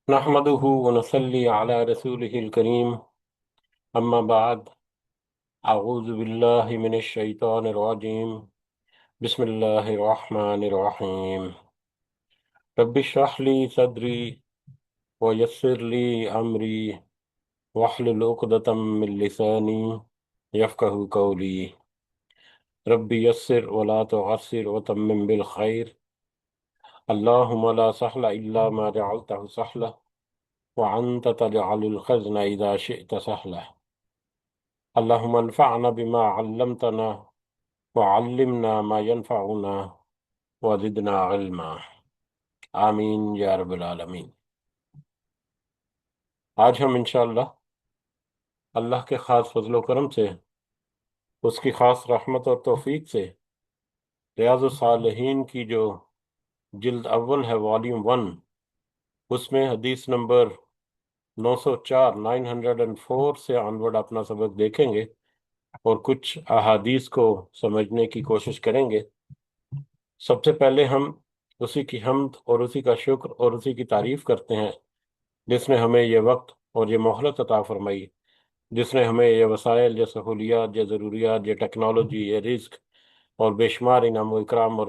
نحمده ونصلي على رسوله الكريم أما بعد. أعوذ بالله من الشيطان الرجيم. بسم الله الرحمن الرحيم. رب اشرح لي صدري ويسر لي أمري واحلل عقدة من لساني يفقه قولي. رب يسر ولا تعسر وتمم بالخير. اللهم لا سهل إلا ما جعلته سهلا وأنت تجعل الحزن إذا شئت سهلا. اللهم انفعنا بما علمتنا وعلمنا ما ينفعنا وزدنا علما. آمین یا رب العالمین. آج ہم انشاءاللہ اللہ کے خاص فضل و کرم سے، اس کی خاص رحمت اور توفیق سے، ریاض الصالحین کی جو جلد اول ہے والیوم 1، اس میں حدیث نمبر 904 904 سے آنورڈ اپنا سبق دیکھیں گے اور کچھ احادیث کو سمجھنے کی کوشش کریں گے۔ سب سے پہلے ہم اسی کی حمد اور اسی کا شکر اور اسی کی تعریف کرتے ہیں جس نے ہمیں یہ وقت اور یہ مہلت عطا فرمائی، جس نے ہمیں یہ وسائل، یہ سہولیات، یہ ضروریات، یہ ٹیکنالوجی، یہ رزق اور بے شمار انعام و اکرام اور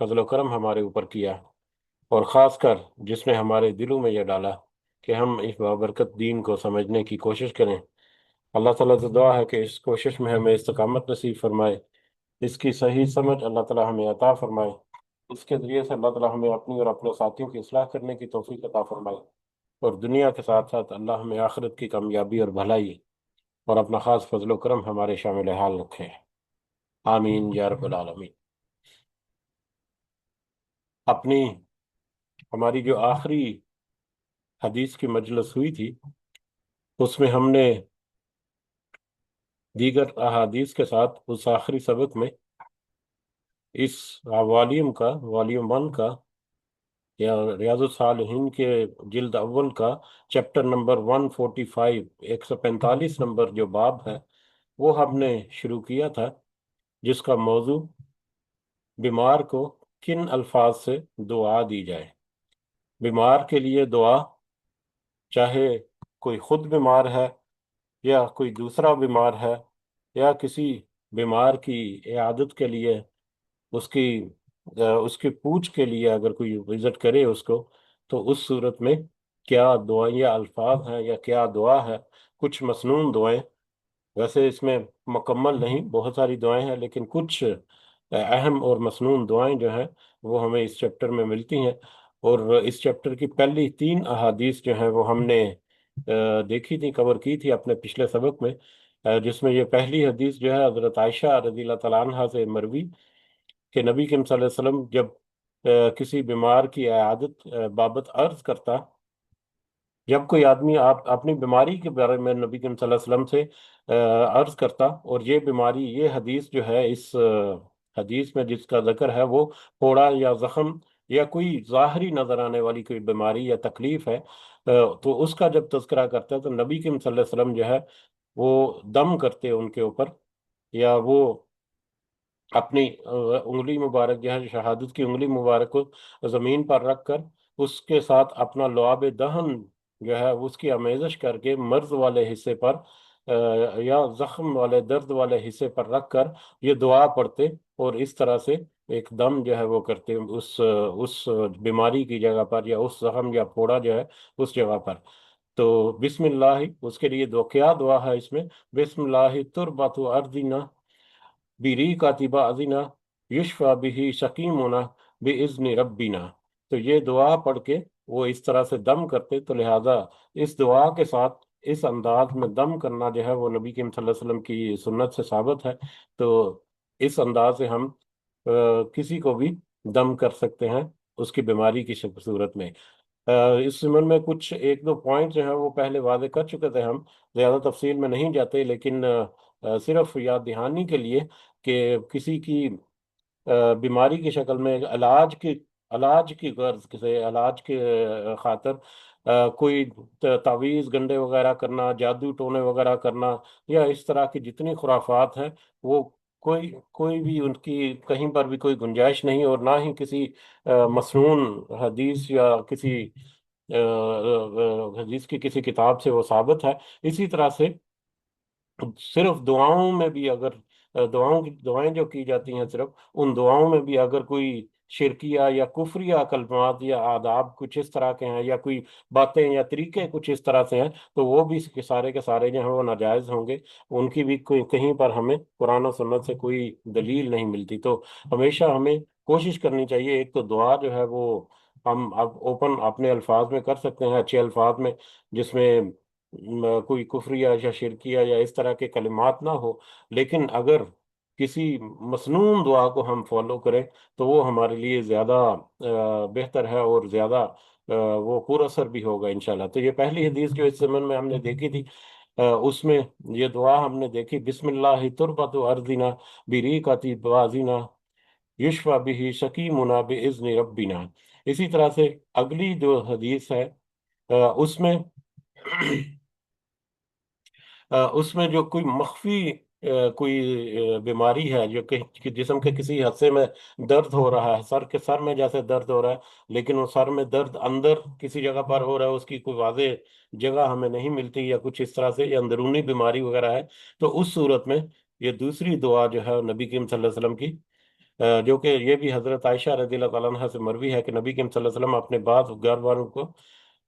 فضل و کرم ہمارے اوپر کیا، اور خاص کر جس نے ہمارے دلوں میں یہ ڈالا کہ ہم اس بابرکت دین کو سمجھنے کی کوشش کریں۔ اللہ تعالیٰ سے دعا ہے کہ اس کوشش میں ہمیں استقامت نصیب فرمائے، اس کی صحیح سمجھ اللہ تعالیٰ ہمیں عطا فرمائے، اس کے ذریعے سے اللہ تعالیٰ ہمیں اپنی اور اپنے ساتھیوں کی اصلاح کرنے کی توفیق عطا فرمائے، اور دنیا کے ساتھ ساتھ اللہ ہمیں آخرت کی کامیابی اور بھلائی اور اپنا خاص فضل و کرم ہمارے شامل حال رکھے۔ آمین یا رب العالمین۔ ہماری جو آخری حدیث کی مجلس ہوئی تھی، اس میں ہم نے دیگر احادیث کے ساتھ اس آخری سبق میں اس والیوم 1 کا یا ریاض الصالحین کے جلد اول کا چیپٹر نمبر 145 145 نمبر جو باب ہے وہ ہم نے شروع کیا تھا، جس کا موضوع بیمار کو کن الفاظ سے دعا دی جائے۔ بیمار کے لیے دعا، چاہے کوئی خود بیمار ہے یا کوئی دوسرا بیمار ہے یا کسی بیمار کی عیادت کے لیے، اس کی پوچھ کے لیے اگر کوئی وزٹ کرے اس کو، تو اس صورت میں کیا دعائیں یا الفاظ ہیں یا کیا دعا ہے۔ کچھ مسنون دعائیں، ویسے اس میں مکمل نہیں، بہت ساری دعائیں ہیں، لیکن کچھ اہم اور مسنون دعائیں جو ہیں وہ ہمیں اس چیپٹر میں ملتی ہیں، اور اس چیپٹر کی پہلی 3 احادیث جو ہیں وہ ہم نے دیکھی تھی، کور کی تھی اپنے پچھلے سبق میں، جس میں یہ پہلی حدیث جو ہے حضرت عائشہ رضی اللہ تعالیٰ عنہا سے مروی کہ نبی کریم صلی اللہ علیہ وسلم جب کسی بیمار کی عیادت بابت عرض کرتا، جب کوئی آدمی آپ اپنی بیماری کے بارے میں نبی کریم صلی اللہ علیہ وسلم سے عرض کرتا، اور یہ بیماری، یہ حدیث جو ہے، اس حدیث میں جس کا ذکر ہے وہ پھوڑا یا زخم یا کوئی ظاہری نظر آنے والی کوئی بیماری یا تکلیف ہے، تو اس کا جب تذکرہ کرتا ہے تو نبی کریم صلی اللہ علیہ وسلم جو ہے وہ دم کرتے ان کے اوپر، یا وہ اپنی انگلی مبارک جو ہے، شہادت کی انگلی مبارک کو زمین پر رکھ کر اس کے ساتھ اپنا لعاب دہن جو ہے اس کی آمیزش کر کے مرض والے حصے پر یا زخم والے، درد والے حصے پر رکھ کر یہ دعا پڑھتے، اور اس طرح سے ایک دم جو ہے وہ کرتے اس بیماری کی جگہ پر یا اس زخم یا پھوڑا جو ہے اس جگہ پر۔ تو بسم اللہ، اس کے لیے کیا دعا ہے اس میں؟ بسم اللہ تربت ارضنا بیری کاتبہ ازینا یشفا بھی شکیمنا بِإِذْنِ ربنا۔ تو یہ دعا پڑھ کے وہ اس طرح سے دم کرتے، تو لہٰذا اس دعا کے ساتھ اس انداز میں دم کرنا جو ہے وہ نبی کریم صلی اللہ علیہ وسلم کی سنت سے ثابت ہے۔ تو اس انداز سے ہم کسی کو بھی دم کر سکتے ہیں اس کی بیماری کی صورت میں۔ اس ضمن میں کچھ 1-2 پوائنٹ جو ہیں وہ پہلے واضح کر چکے تھے، ہم زیادہ تفصیل میں نہیں جاتے، لیکن صرف یاد دہانی کے لیے کہ کسی کی بیماری کی شکل میں علاج کی غرض سے، علاج کے خاطر کوئی تعویذ گنڈے وغیرہ کرنا، جادو ٹونے وغیرہ کرنا، یا اس طرح کی جتنی خرافات ہیں، وہ کوئی بھی ان کی کہیں پر بھی کوئی گنجائش نہیں، اور نہ ہی کسی مسنون حدیث یا کسی حدیث کی کسی کتاب سے وہ ثابت ہے۔ اسی طرح سے صرف دعاؤں میں بھی اگر دعائیں جو کی جاتی ہیں، صرف ان دعاؤں میں بھی اگر کوئی شرکیہ یا کفریہ کلمات یا آداب کچھ اس طرح کے ہیں، یا کوئی باتیں یا طریقے کچھ اس طرح سے ہیں، تو وہ بھی سارے کے سارے جو ہیں وہ ناجائز ہوں گے۔ ان کی بھی کوئی کہیں پر ہمیں قرآن و سنت سے کوئی دلیل نہیں ملتی۔ تو ہمیشہ ہمیں کوشش کرنی چاہیے، ایک تو دعا جو ہے وہ ہم اب اوپن اپنے الفاظ میں کر سکتے ہیں، اچھے الفاظ میں، جس میں کوئی کفریہ یا شرکیہ یا اس طرح کے کلمات نہ ہو۔ لیکن اگر کسی مسنون دعا کو ہم فالو کریں تو وہ ہمارے لیے زیادہ بہتر ہے، اور زیادہ وہ پر اثر بھی ہوگا انشاءاللہ۔ تو یہ پہلی حدیث جو اس زمن میں ہم نے دیکھی تھی، اس میں یہ دعا ہم نے دیکھی، بسم اللہ تربت ارضنا بریقۃ بازینا یشفع به سقیمنا باذن ربنا۔ اسی طرح سے اگلی جو حدیث ہے، اس میں اس میں جو کوئی مخفی کوئی بیماری ہے، جو کہ جسم کے کسی حصے میں درد ہو رہا ہے، سر میں جیسے درد ہو رہا ہے، لیکن وہ سر میں درد اندر کسی جگہ پر ہو رہا ہے، اس کی کوئی واضح جگہ ہمیں نہیں ملتی، یا کچھ اس طرح سے یہ اندرونی بیماری وغیرہ ہے، تو اس صورت میں یہ دوسری دعا جو ہے نبی کریم صلی اللہ علیہ وسلم کی، جو کہ یہ بھی حضرت عائشہ رضی اللہ تعالیٰ عنہ سے مروی ہے کہ نبی کریم صلی اللہ علیہ وسلم اپنے بعض گھر والوں کو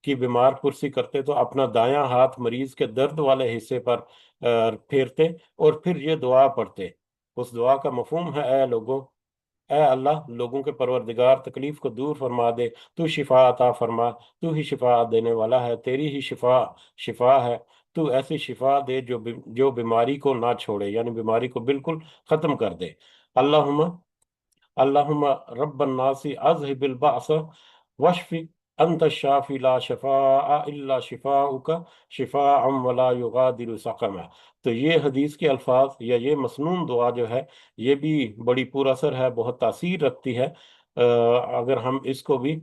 کی بیمار پرسی کرتے تو اپنا دایاں ہاتھ مریض کے درد والے حصے پر پھیرتے، اور پھر یہ دعا پڑھتے۔ اس دعا کا مفہوم ہے، اے اللہ، لوگوں کے پروردگار، تکلیف کو دور فرما دے، تو شفا عطا فرما، تو ہی شفا دینے والا ہے، تیری ہی شفا ہے، تو ایسی شفا دے جو بیماری کو نہ چھوڑے، یعنی بیماری کو بالکل ختم کر دے۔ اللہم اللہم رب الناس اذہب البعث واشفی، انت الشافی لا شفاء الا شفاؤک شفاء ولا یغادر سقما۔ تو یہ حدیث کے الفاظ یا یہ مسنون دعا جو ہے، یہ بھی بڑی پر اثر ہے، بہت تاثیر رکھتی ہے، اگر ہم اس کو بھی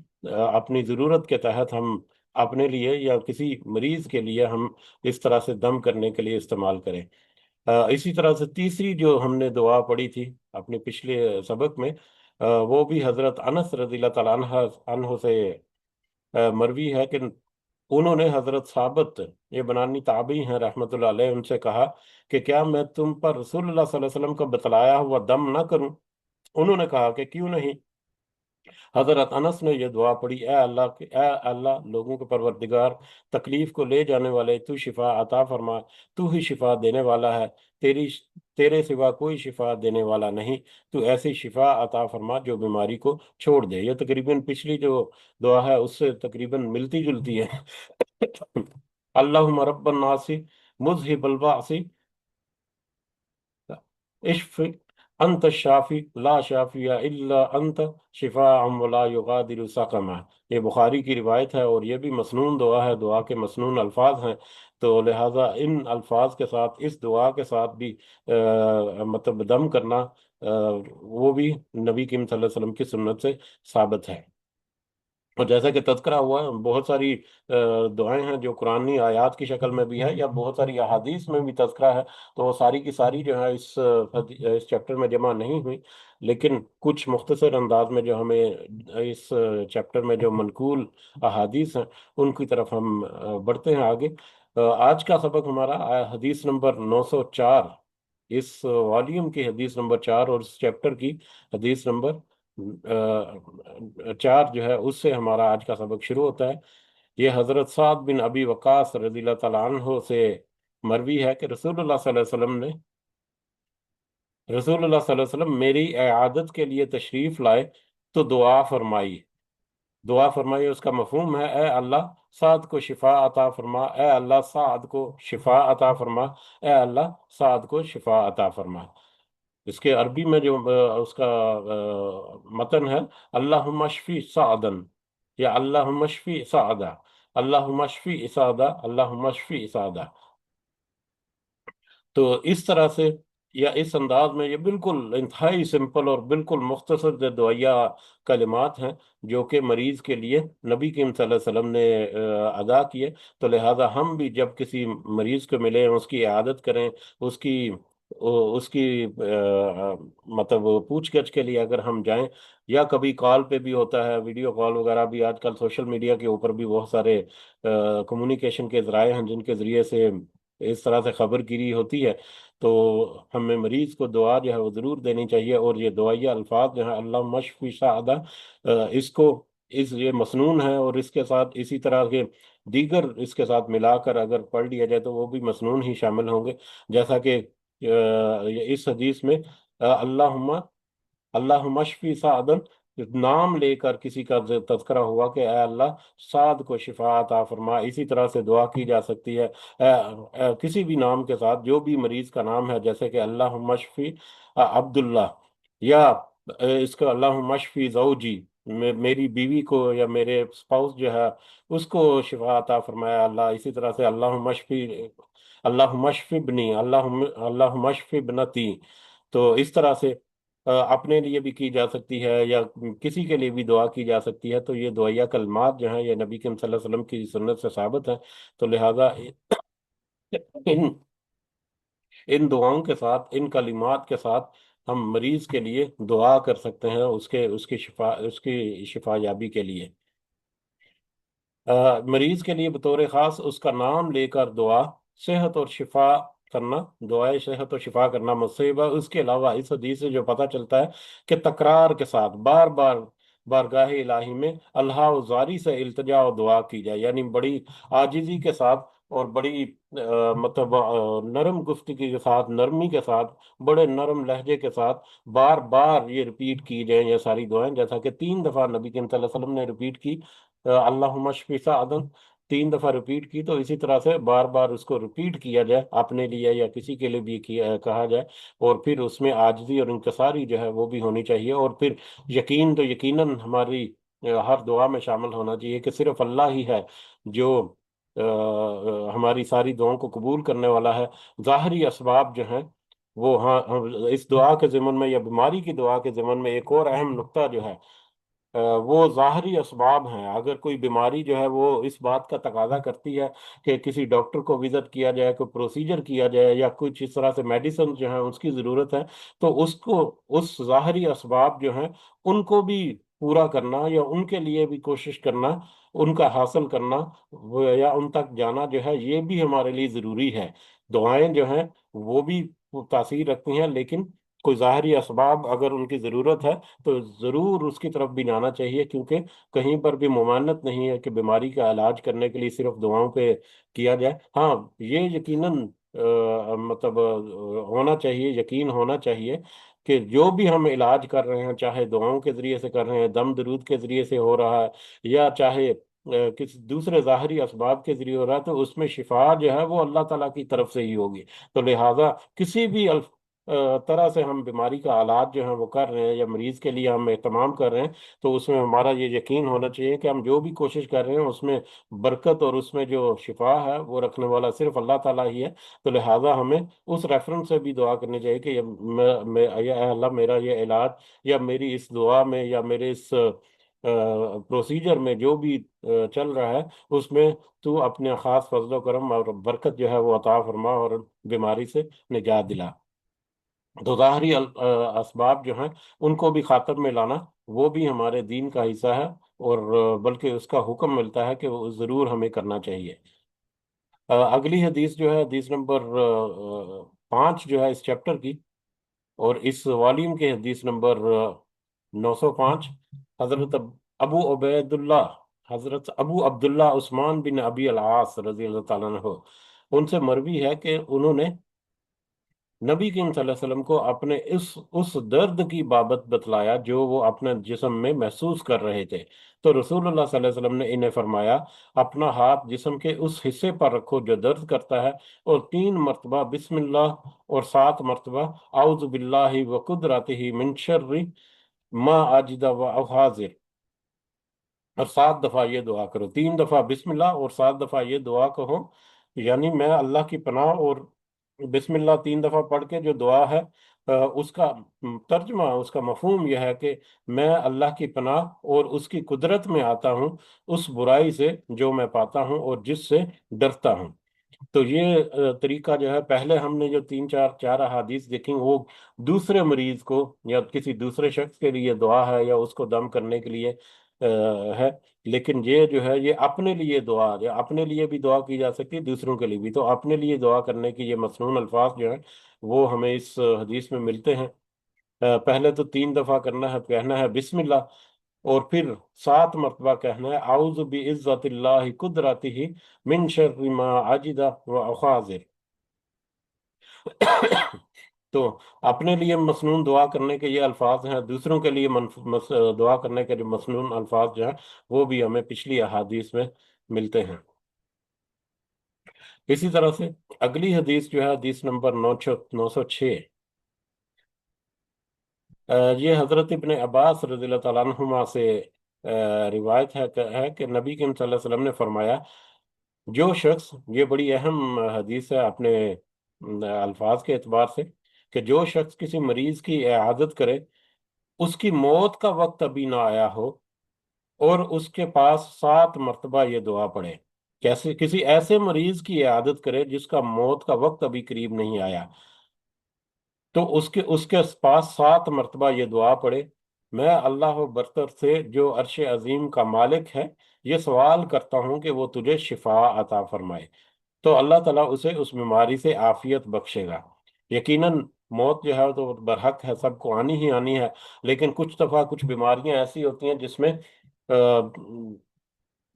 اپنی ضرورت کے تحت ہم اپنے لیے یا کسی مریض کے لیے ہم اس طرح سے دم کرنے کے لیے استعمال کریں۔ اسی طرح سے تیسری جو ہم نے دعا پڑھی تھی اپنے پچھلے سبق میں، وہ بھی حضرت انس رضی اللہ تعالیٰ عنہ سے مروی ہے کہ انہوں نے حضرت ثابت، یہ بنانی تابعی ہیں رحمۃ اللہ علیہ، ان سے کہا کہ کیا میں تم پر رسول اللہ صلی اللہ علیہ وسلم کا بتلایا ہوا دم نہ کروں؟ انہوں نے کہا کہ کیوں نہیں؟ حضرت انس نے یہ دعا پڑھی، اے اللہ، لوگوں کے پروردگار، تکلیف کو لے جانے والے، تو شفا عطا فرما، تو ہی شفا دینے والا ہے، تیرے سوا کوئی شفا دینے والا نہیں، تو ایسی شفا عطا فرما جو بیماری کو چھوڑ دے۔ یہ تقریباً پچھلی جو دعا ہے اس سے تقریباً ملتی جلتی ہے۔ اللہم رب الناس مذہب الباس اشف، انت الشافی لا شافی الا انت شفاء ولا یغادر سقما۔ یہ بخاری کی روایت ہے، اور یہ بھی مسنون دعا ہے، دعا کے مسنون الفاظ ہیں، تو لہٰذا ان الفاظ کے ساتھ، اس دعا کے ساتھ بھی مطلب دم کرنا، وہ بھی نبی کریم صلی اللہ علیہ وسلم کی سنت سے ثابت ہے۔ اور جیسا کہ تذکرہ ہوا ہے، بہت ساری دعائیں ہیں جو قرآنی آیات کی شکل میں بھی ہے، یا بہت ساری احادیث میں بھی تذکرہ ہے، تو وہ ساری کی ساری جو ہے اس چیپٹر میں جمع نہیں ہوئی، لیکن کچھ مختصر انداز میں جو ہمیں اس چیپٹر میں جو منقول احادیث ہیں ان کی طرف ہم بڑھتے ہیں آگے۔ آج کا سبق ہمارا حدیث نمبر 904، اس والیوم کی حدیث نمبر 4 اور اس چیپٹر کی حدیث نمبر 4 جو ہے، اس سے ہمارا آج کا سبق شروع ہوتا ہے۔ یہ حضرت سعد بن ابی وقاص رضی اللہ تعالیٰ عنہ سے مروی ہے کہ رسول اللہ صلی اللہ علیہ وسلم میری عیادت کے لیے تشریف لائے تو دعا فرمائی، اس کا مفہوم ہے، اے اللہ، سعد کو شفا عطا فرما، اے اللہ، سعد کو شفا عطا فرما، اے اللہ، سعد کو شفا عطا فرما۔ اس کے عربی میں جو اس کا متن ہے، اللہم اشفی سعدن، یا اللہم اشفی سعدہ، اللہم اشفی سعدہ، اللہم اشفی سعدہ۔ تو اس طرح سے یا اس انداز میں یہ بالکل انتہائی سمپل اور بالکل مختصر دعائیہ کلمات ہیں جو کہ مریض کے لیے نبی کریم صلی اللہ علیہ وسلم نے ادا کیے، تو لہٰذا ہم بھی جب کسی مریض کو ملیں، اس کی عیادت کریں، اس کی اس کی مطلب پوچھ گچھ کے لیے اگر ہم جائیں، یا کبھی کال پہ بھی ہوتا ہے، ویڈیو کال وغیرہ بھی آج کل سوشل میڈیا کے اوپر بھی بہت سارے کمیونیکیشن کے ذرائع ہیں جن کے ذریعے سے اس طرح سے خبر گیری ہوتی ہے، تو ہمیں مریض کو دعا جو ہے وہ ضرور دینی چاہیے، اور یہ دعائیہ الفاظ جو ہیں اللہ مشفی سعدہ، اس کو یہ مسنون ہے، اور اس کے ساتھ اسی طرح کے دیگر اس کے ساتھ ملا کر اگر پڑھ لیا جائے تو وہ بھی مسنون ہی شامل ہوں گے، جیسا کہ اس حدیث میں اللہم اللہم اشفی سعدن نام لے کر کسی کا تذکرہ ہوا کہ اے اللہ سعد کو شفا عطا فرما، اسی طرح سے دعا کی جا سکتی ہے کسی بھی نام کے ساتھ، جو بھی مریض کا نام ہے، جیسے کہ اللہم اشفی عبداللہ، یا اس کا اللہم اشفی زوجی، میری بیوی کو یا میرے سپاؤس جو ہے اس کو شفا عطا فرمایا اللہ، اسی طرح سے اللہم اشفی اللہم اشفی ابنی، اللہم اشفی ابنتی، تو اس طرح سے اپنے لیے بھی کی جا سکتی ہے یا کسی کے لیے بھی دعا کی جا سکتی ہے، تو یہ دعائیہ کلمات جو ہیں یہ نبی کریم صلی اللہ علیہ وسلم کی سنت سے ثابت ہیں، تو لہٰذا ان ان دعاؤں کے ساتھ، ان کلمات کے ساتھ ہم مریض کے لیے دعا کر سکتے ہیں، اس کی شفا یابی کے لیے، مریض کے لیے بطور خاص اس کا نام لے کر دعا صحت اور شفا کرنا، دعائے صحت اور شفا کرنا مصیبہ، اس کے علاوہ اس حدیث سے جو پتہ چلتا ہے کہ تکرار کے ساتھ بار بار بارگاہ الہی میں اللہ و زاری سے التجا و دعا کی جائے، یعنی بڑی عاجزی کے ساتھ اور بڑی مطلب نرم گفتگی کے ساتھ، نرمی کے ساتھ، بڑے نرم لہجے کے ساتھ بار بار یہ ریپیٹ کی جائیں یہ ساری دعائیں، جیسا کہ 3 دفعہ نبی کریم صلی اللہ علیہ وسلم نے ریپیٹ کی، اللہم اشفی سعدن 3 دفعہ ریپیٹ کی، تو اسی طرح سے بار بار اس کو ریپیٹ کیا جائے اپنے لیے یا کسی کے لیے بھی کہا جائے، اور پھر اس میں عاجزی اور انکساری جو ہے وہ بھی ہونی چاہیے، اور پھر یقین تو یقیناً ہماری ہر دعا میں شامل ہونا چاہیے کہ صرف اللہ ہی ہے جو ہماری ساری دعاؤں کو قبول کرنے والا ہے، ظاہری اسباب جو ہیں وہ، ہاں اس دعا کے ضمن میں یا بیماری کی دعا کے ضمن میں ایک اور اہم نقطہ جو ہے وہ ظاہری اسباب ہیں، اگر کوئی بیماری جو ہے وہ اس بات کا تقاضا کرتی ہے کہ کسی ڈاکٹر کو وزٹ کیا جائے، کوئی پروسیجر کیا جائے، یا کچھ اس طرح سے میڈیسن جو ہیں اس کی ضرورت ہے، تو اس ظاہری اسباب جو ہیں ان کو بھی پورا کرنا یا ان کے لیے بھی کوشش کرنا، ان کا حاصل کرنا یا ان تک جانا جو ہے یہ بھی ہمارے لیے ضروری ہے، دعائیں جو ہیں وہ بھی تاثیر رکھتی ہیں، لیکن کوئی ظاہری اسباب اگر ان کی ضرورت ہے تو ضرور اس کی طرف بھی جانا چاہیے، کیونکہ کہیں پر بھی ممانعت نہیں ہے کہ بیماری کا علاج کرنے کے لیے صرف دعاؤں پہ کیا جائے، ہاں یہ یقیناً مطلب ہونا چاہیے، یقین ہونا چاہیے کہ جو بھی ہم علاج کر رہے ہیں، چاہے دعاؤں کے ذریعے سے کر رہے ہیں، دم درود کے ذریعے سے ہو رہا ہے، یا چاہے کسی دوسرے ظاہری اسباب کے ذریعے ہو رہا ہے، تو اس میں شفا جو ہے وہ اللہ تعالیٰ کی طرف سے ہی ہوگی، تو لہٰذا کسی بھی طرح سے ہم بیماری کا علاج جو ہے وہ کر رہے ہیں یا مریض کے لیے ہم اہتمام کر رہے ہیں، تو اس میں ہمارا یہ یقین ہونا چاہیے کہ ہم جو بھی کوشش کر رہے ہیں اس میں برکت اور اس میں جو شفا ہے وہ رکھنے والا صرف اللہ تعالیٰ ہی ہے، تو لہٰذا ہمیں اس ریفرنس سے بھی دعا کرنی چاہیے کہ یا اے اللہ میرا یہ علاج یا میری اس دعا میں یا میرے اس پروسیجر میں جو بھی چل رہا ہے اس میں تو اپنے خاص فضل و کرم اور برکت جو ہے وہ عطا فرما اور بیماری سے نجات دلا، تو ظاہری اسباب جو ہیں ان کو بھی خاطر میں لانا وہ بھی ہمارے دین کا حصہ ہے، اور بلکہ اس کا حکم ملتا ہے کہ وہ ضرور ہمیں کرنا چاہیے۔ اگلی حدیث جو ہے حدیث نمبر 5 جو ہے اس چیپٹر کی، اور اس والیوم کے حدیث نمبر 905، حضرت ابو عبید اللہ حضرت ابو عبداللہ عثمان بن ابی العاص رضی اللہ تعالیٰ عنہ، ان سے مروی ہے کہ انہوں نے نبی کریم صلی اللہ علیہ وسلم کو اپنے اس درد کی بابت بتلایا جو وہ اپنے جسم میں محسوس کر رہے تھے، تو رسول اللہ صلی اللہ علیہ وسلم نے انہیں فرمایا اپنا ہاتھ جسم کے اس حصے پر رکھو جو درد کرتا ہے، اور 3 مرتبہ بسم اللہ، اور 7 مرتبہ اعوذ باللہ وقدرتہ من شر ما اجد و احاذر، اور 7 دفعہ یہ دعا کرو، 3 دفعہ بسم اللہ اور 7 دفعہ یہ دعا کہو، یعنی میں اللہ کی پناہ، اور بسم اللہ 3 دفعہ پڑھ کے جو دعا ہے اس کا ترجمہ، اس کا مفہوم یہ ہے کہ میں اللہ کی پناہ اور اس کی قدرت میں آتا ہوں اس برائی سے جو میں پاتا ہوں اور جس سے ڈرتا ہوں، تو یہ طریقہ جو ہے، پہلے ہم نے جو تین چار چار احادیث دیکھی وہ دوسرے مریض کو یا کسی دوسرے شخص کے لیے دعا ہے یا اس کو دم کرنے کے لیے ہے، لیکن یہ جو ہے یہ اپنے لیے دعا، یا اپنے لیے بھی دعا کی جا سکتی ہے، دوسروں کے لیے بھی، تو اپنے لیے دعا کرنے کی یہ مسنون الفاظ جو ہیں وہ ہمیں اس حدیث میں ملتے ہیں۔ پہلے تو 3 دفعہ کہنا ہے بسم اللہ، اور پھر 7 مرتبہ کہنا ہے اعوذ بعزت اللہ قدرتہ من شر ما عجد و اخاذر۔ تو اپنے لیے مسنون دعا کرنے کے یہ الفاظ ہیں، دوسروں کے لیے دعا کرنے کے جو مسنون الفاظ جو ہیں وہ بھی ہمیں پچھلی احادیث میں ملتے ہیں۔ اسی طرح سے اگلی حدیث جو ہے حدیث نمبر 906، یہ حضرت ابن عباس رضی اللہ تعالیٰ عنہما سے روایت ہے کہ نبی کریم صلی اللہ علیہ وسلم نے فرمایا، جو شخص، یہ بڑی اہم حدیث ہے اپنے الفاظ کے اعتبار سے، کہ جو شخص کسی مریض کی عیادت کرے، اس کی موت کا وقت ابھی نہ آیا ہو، اور اس کے پاس 7 مرتبہ یہ دعا پڑھے، کیسے کسی ایسے مریض کی عیادت کرے جس کا موت کا وقت ابھی قریب نہیں آیا، تو اس کے پاس 7 مرتبہ یہ دعا پڑھے، میں اللہ برتر سے جو عرش عظیم کا مالک ہے یہ سوال کرتا ہوں کہ وہ تجھے شفا عطا فرمائے، تو اللہ تعالیٰ اسے اس بیماری سے عافیت بخشے گا۔ یقیناً موت جو ہے تو برحق ہے، سب کو آنی ہی آنی ہے، لیکن کچھ دفعہ کچھ بیماریاں ایسی ہوتی ہیں جس میں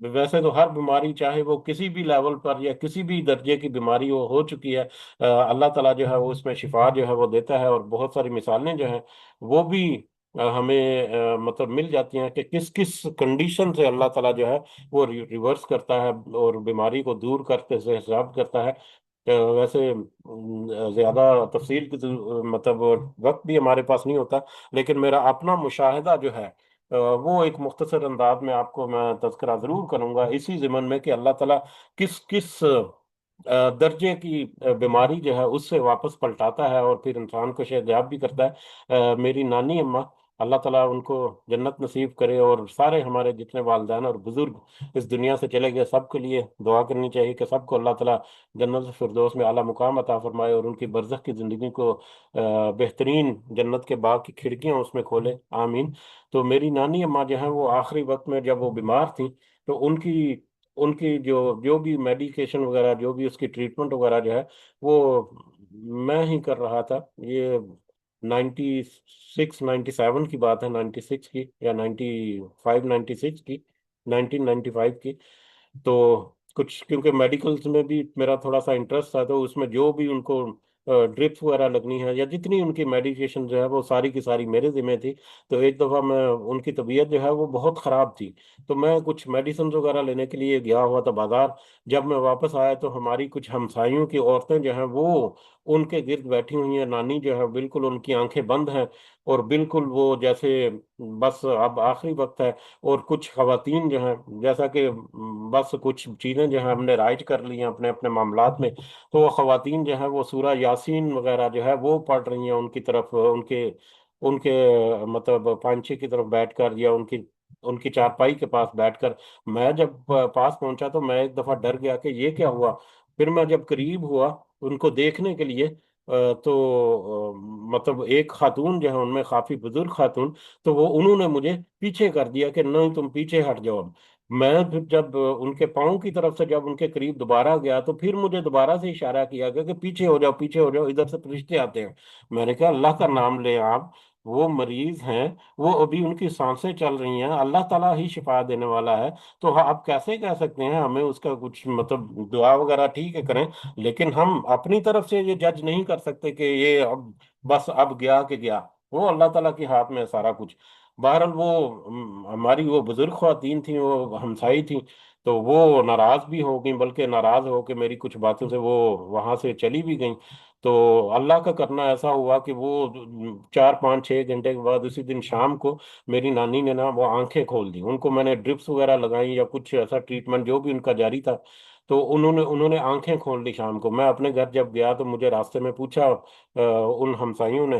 ویسے تو ہر بیماری، چاہے وہ کسی بھی لیول پر یا کسی بھی درجے کی بیماری ہو چکی ہے، اللہ تعالیٰ جو ہے وہ اس میں شفا جو ہے وہ دیتا ہے، اور بہت ساری مثالیں جو ہیں وہ بھی ہمیں مطلب مل جاتی ہیں کہ کس کس کنڈیشن سے اللہ تعالیٰ جو ہے وہ ریورس کرتا ہے اور بیماری کو دور کرتے سے حساب کرتا ہے۔ ویسے زیادہ تفصیل کی مطلب وقت بھی ہمارے پاس نہیں ہوتا، لیکن میرا اپنا مشاہدہ جو ہے وہ ایک مختصر انداز میں آپ کو میں تذکرہ ضرور کروں گا اسی ضمن میں کہ اللہ تعالیٰ کس کس درجے کی بیماری جو ہے اس سے واپس پلٹاتا ہے اور پھر انسان کو شاید یاب بھی کرتا ہے۔ میری نانی اماں، اللہ تعالیٰ ان کو جنت نصیب کرے، اور سارے ہمارے جتنے والدین اور بزرگ اس دنیا سے چلے گئے سب کے لیے دعا کرنی چاہیے کہ سب کو اللہ تعالیٰ جنت الفردوس میں اعلیٰ مقام عطا فرمائے، اور ان کی برزخ کی زندگی کو بہترین جنت کے باغ کی کھڑکیاں اس میں کھولے، آمین۔ تو میری نانی اماں جو ہیں وہ آخری وقت میں جب وہ بیمار تھیں تو ان کی جو بھی میڈیکیشن وغیرہ، جو بھی اس کی ٹریٹمنٹ وغیرہ جو ہے وہ میں ہی کر رہا تھا۔ یہ 96 97 کی بات ہے، 96 کی یا 95 96 کی، 1995 کی۔ تو کچھ کیونکہ میڈیکلز میں بھی میرا تھوڑا سا انٹرسٹ تھا، تو اس میں جو بھی ان کو ڈرپس وغیرہ لگنی ہے یا جتنی ان کی میڈیکیشن جو ہے وہ ساری کی ساری میرے ذمہ تھی۔ تو ایک دفعہ میں، ان کی طبیعت جو ہے وہ بہت خراب تھی، تو میں کچھ میڈیسنز وغیرہ لینے کے لیے گیا ہوا تھا بازار۔ جب میں واپس آیا تو ہماری کچھ ہمسائیوں کی عورتیں جو ہیں وہ ان کے گرد بیٹھی ہوئی ہیں، نانی جو ہے بالکل ان کی آنکھیں بند ہیں، اور بالکل وہ جیسے بس اب آخری وقت ہے، اور کچھ خواتین جو ہیں جیسا کہ بس کچھ چیزیں جو ہیں ہم نے رائج کر لی ہیں اپنے اپنے معاملات میں، تو وہ خواتین جو ہیں وہ سورہ یاسین وغیرہ جو ہے وہ پڑھ رہی ہیں ان کی طرف، ان کے مطلب پانچے کی طرف بیٹھ کر، یا ان کی چارپائی کے پاس بیٹھ کر۔ میں جب پاس پہنچا تو میں ایک دفعہ ڈر گیا کہ یہ کیا ہوا، پھر میں جب قریب ہوا ان کو دیکھنے کے لیے، تو مطلب ایک خاتون جو ہے ان میں کافی بزرگ خاتون، تو انہوں نے مجھے پیچھے کر دیا کہ نہیں تم پیچھے ہٹ جاؤ اب۔ میں پھر جب ان کے پاؤں کی طرف سے جب ان کے قریب دوبارہ گیا تو پھر مجھے دوبارہ سے اشارہ کیا گیا کہ پیچھے ہو جاؤ، پیچھے ہو جاؤ، ادھر سے فرشتے آتے ہیں۔ میں نے کہا اللہ کا نام لیں آپ، وہ مریض ہیں، وہ ابھی ان کی سانسیں چل رہی ہیں، اللہ تعالیٰ ہی شفا دینے والا ہے، تو آپ کیسے کہہ سکتے ہیں ہمیں اس کا کچھ مطلب دعا وغیرہ ٹھیک ہے کریں، لیکن ہم اپنی طرف سے یہ جج نہیں کر سکتے کہ یہ اب بس اب گیا کہ گیا، وہ اللہ تعالیٰ کے ہاتھ میں ہے سارا کچھ۔ بہرحال وہ ہماری وہ بزرگ خواتین تھیں، وہ ہمسائی تھیں، تو وہ ناراض بھی ہو گئیں، بلکہ ناراض ہو کے میری کچھ باتوں سے وہ وہاں سے چلی بھی گئیں۔ تو اللہ کا کرنا ایسا ہوا کہ وہ 4 5 6 گھنٹے کے بعد اسی دن شام کو میری نانی نے نا وہ آنکھیں کھول دی، ان کو میں نے ڈرپس وغیرہ لگائیں یا کچھ ایسا ٹریٹمنٹ جو بھی ان کا جاری تھا، تو انہوں نے آنکھیں کھول لی شام کو۔ میں اپنے گھر جب گیا تو مجھے راستے میں پوچھا ان ہمسائیوں نے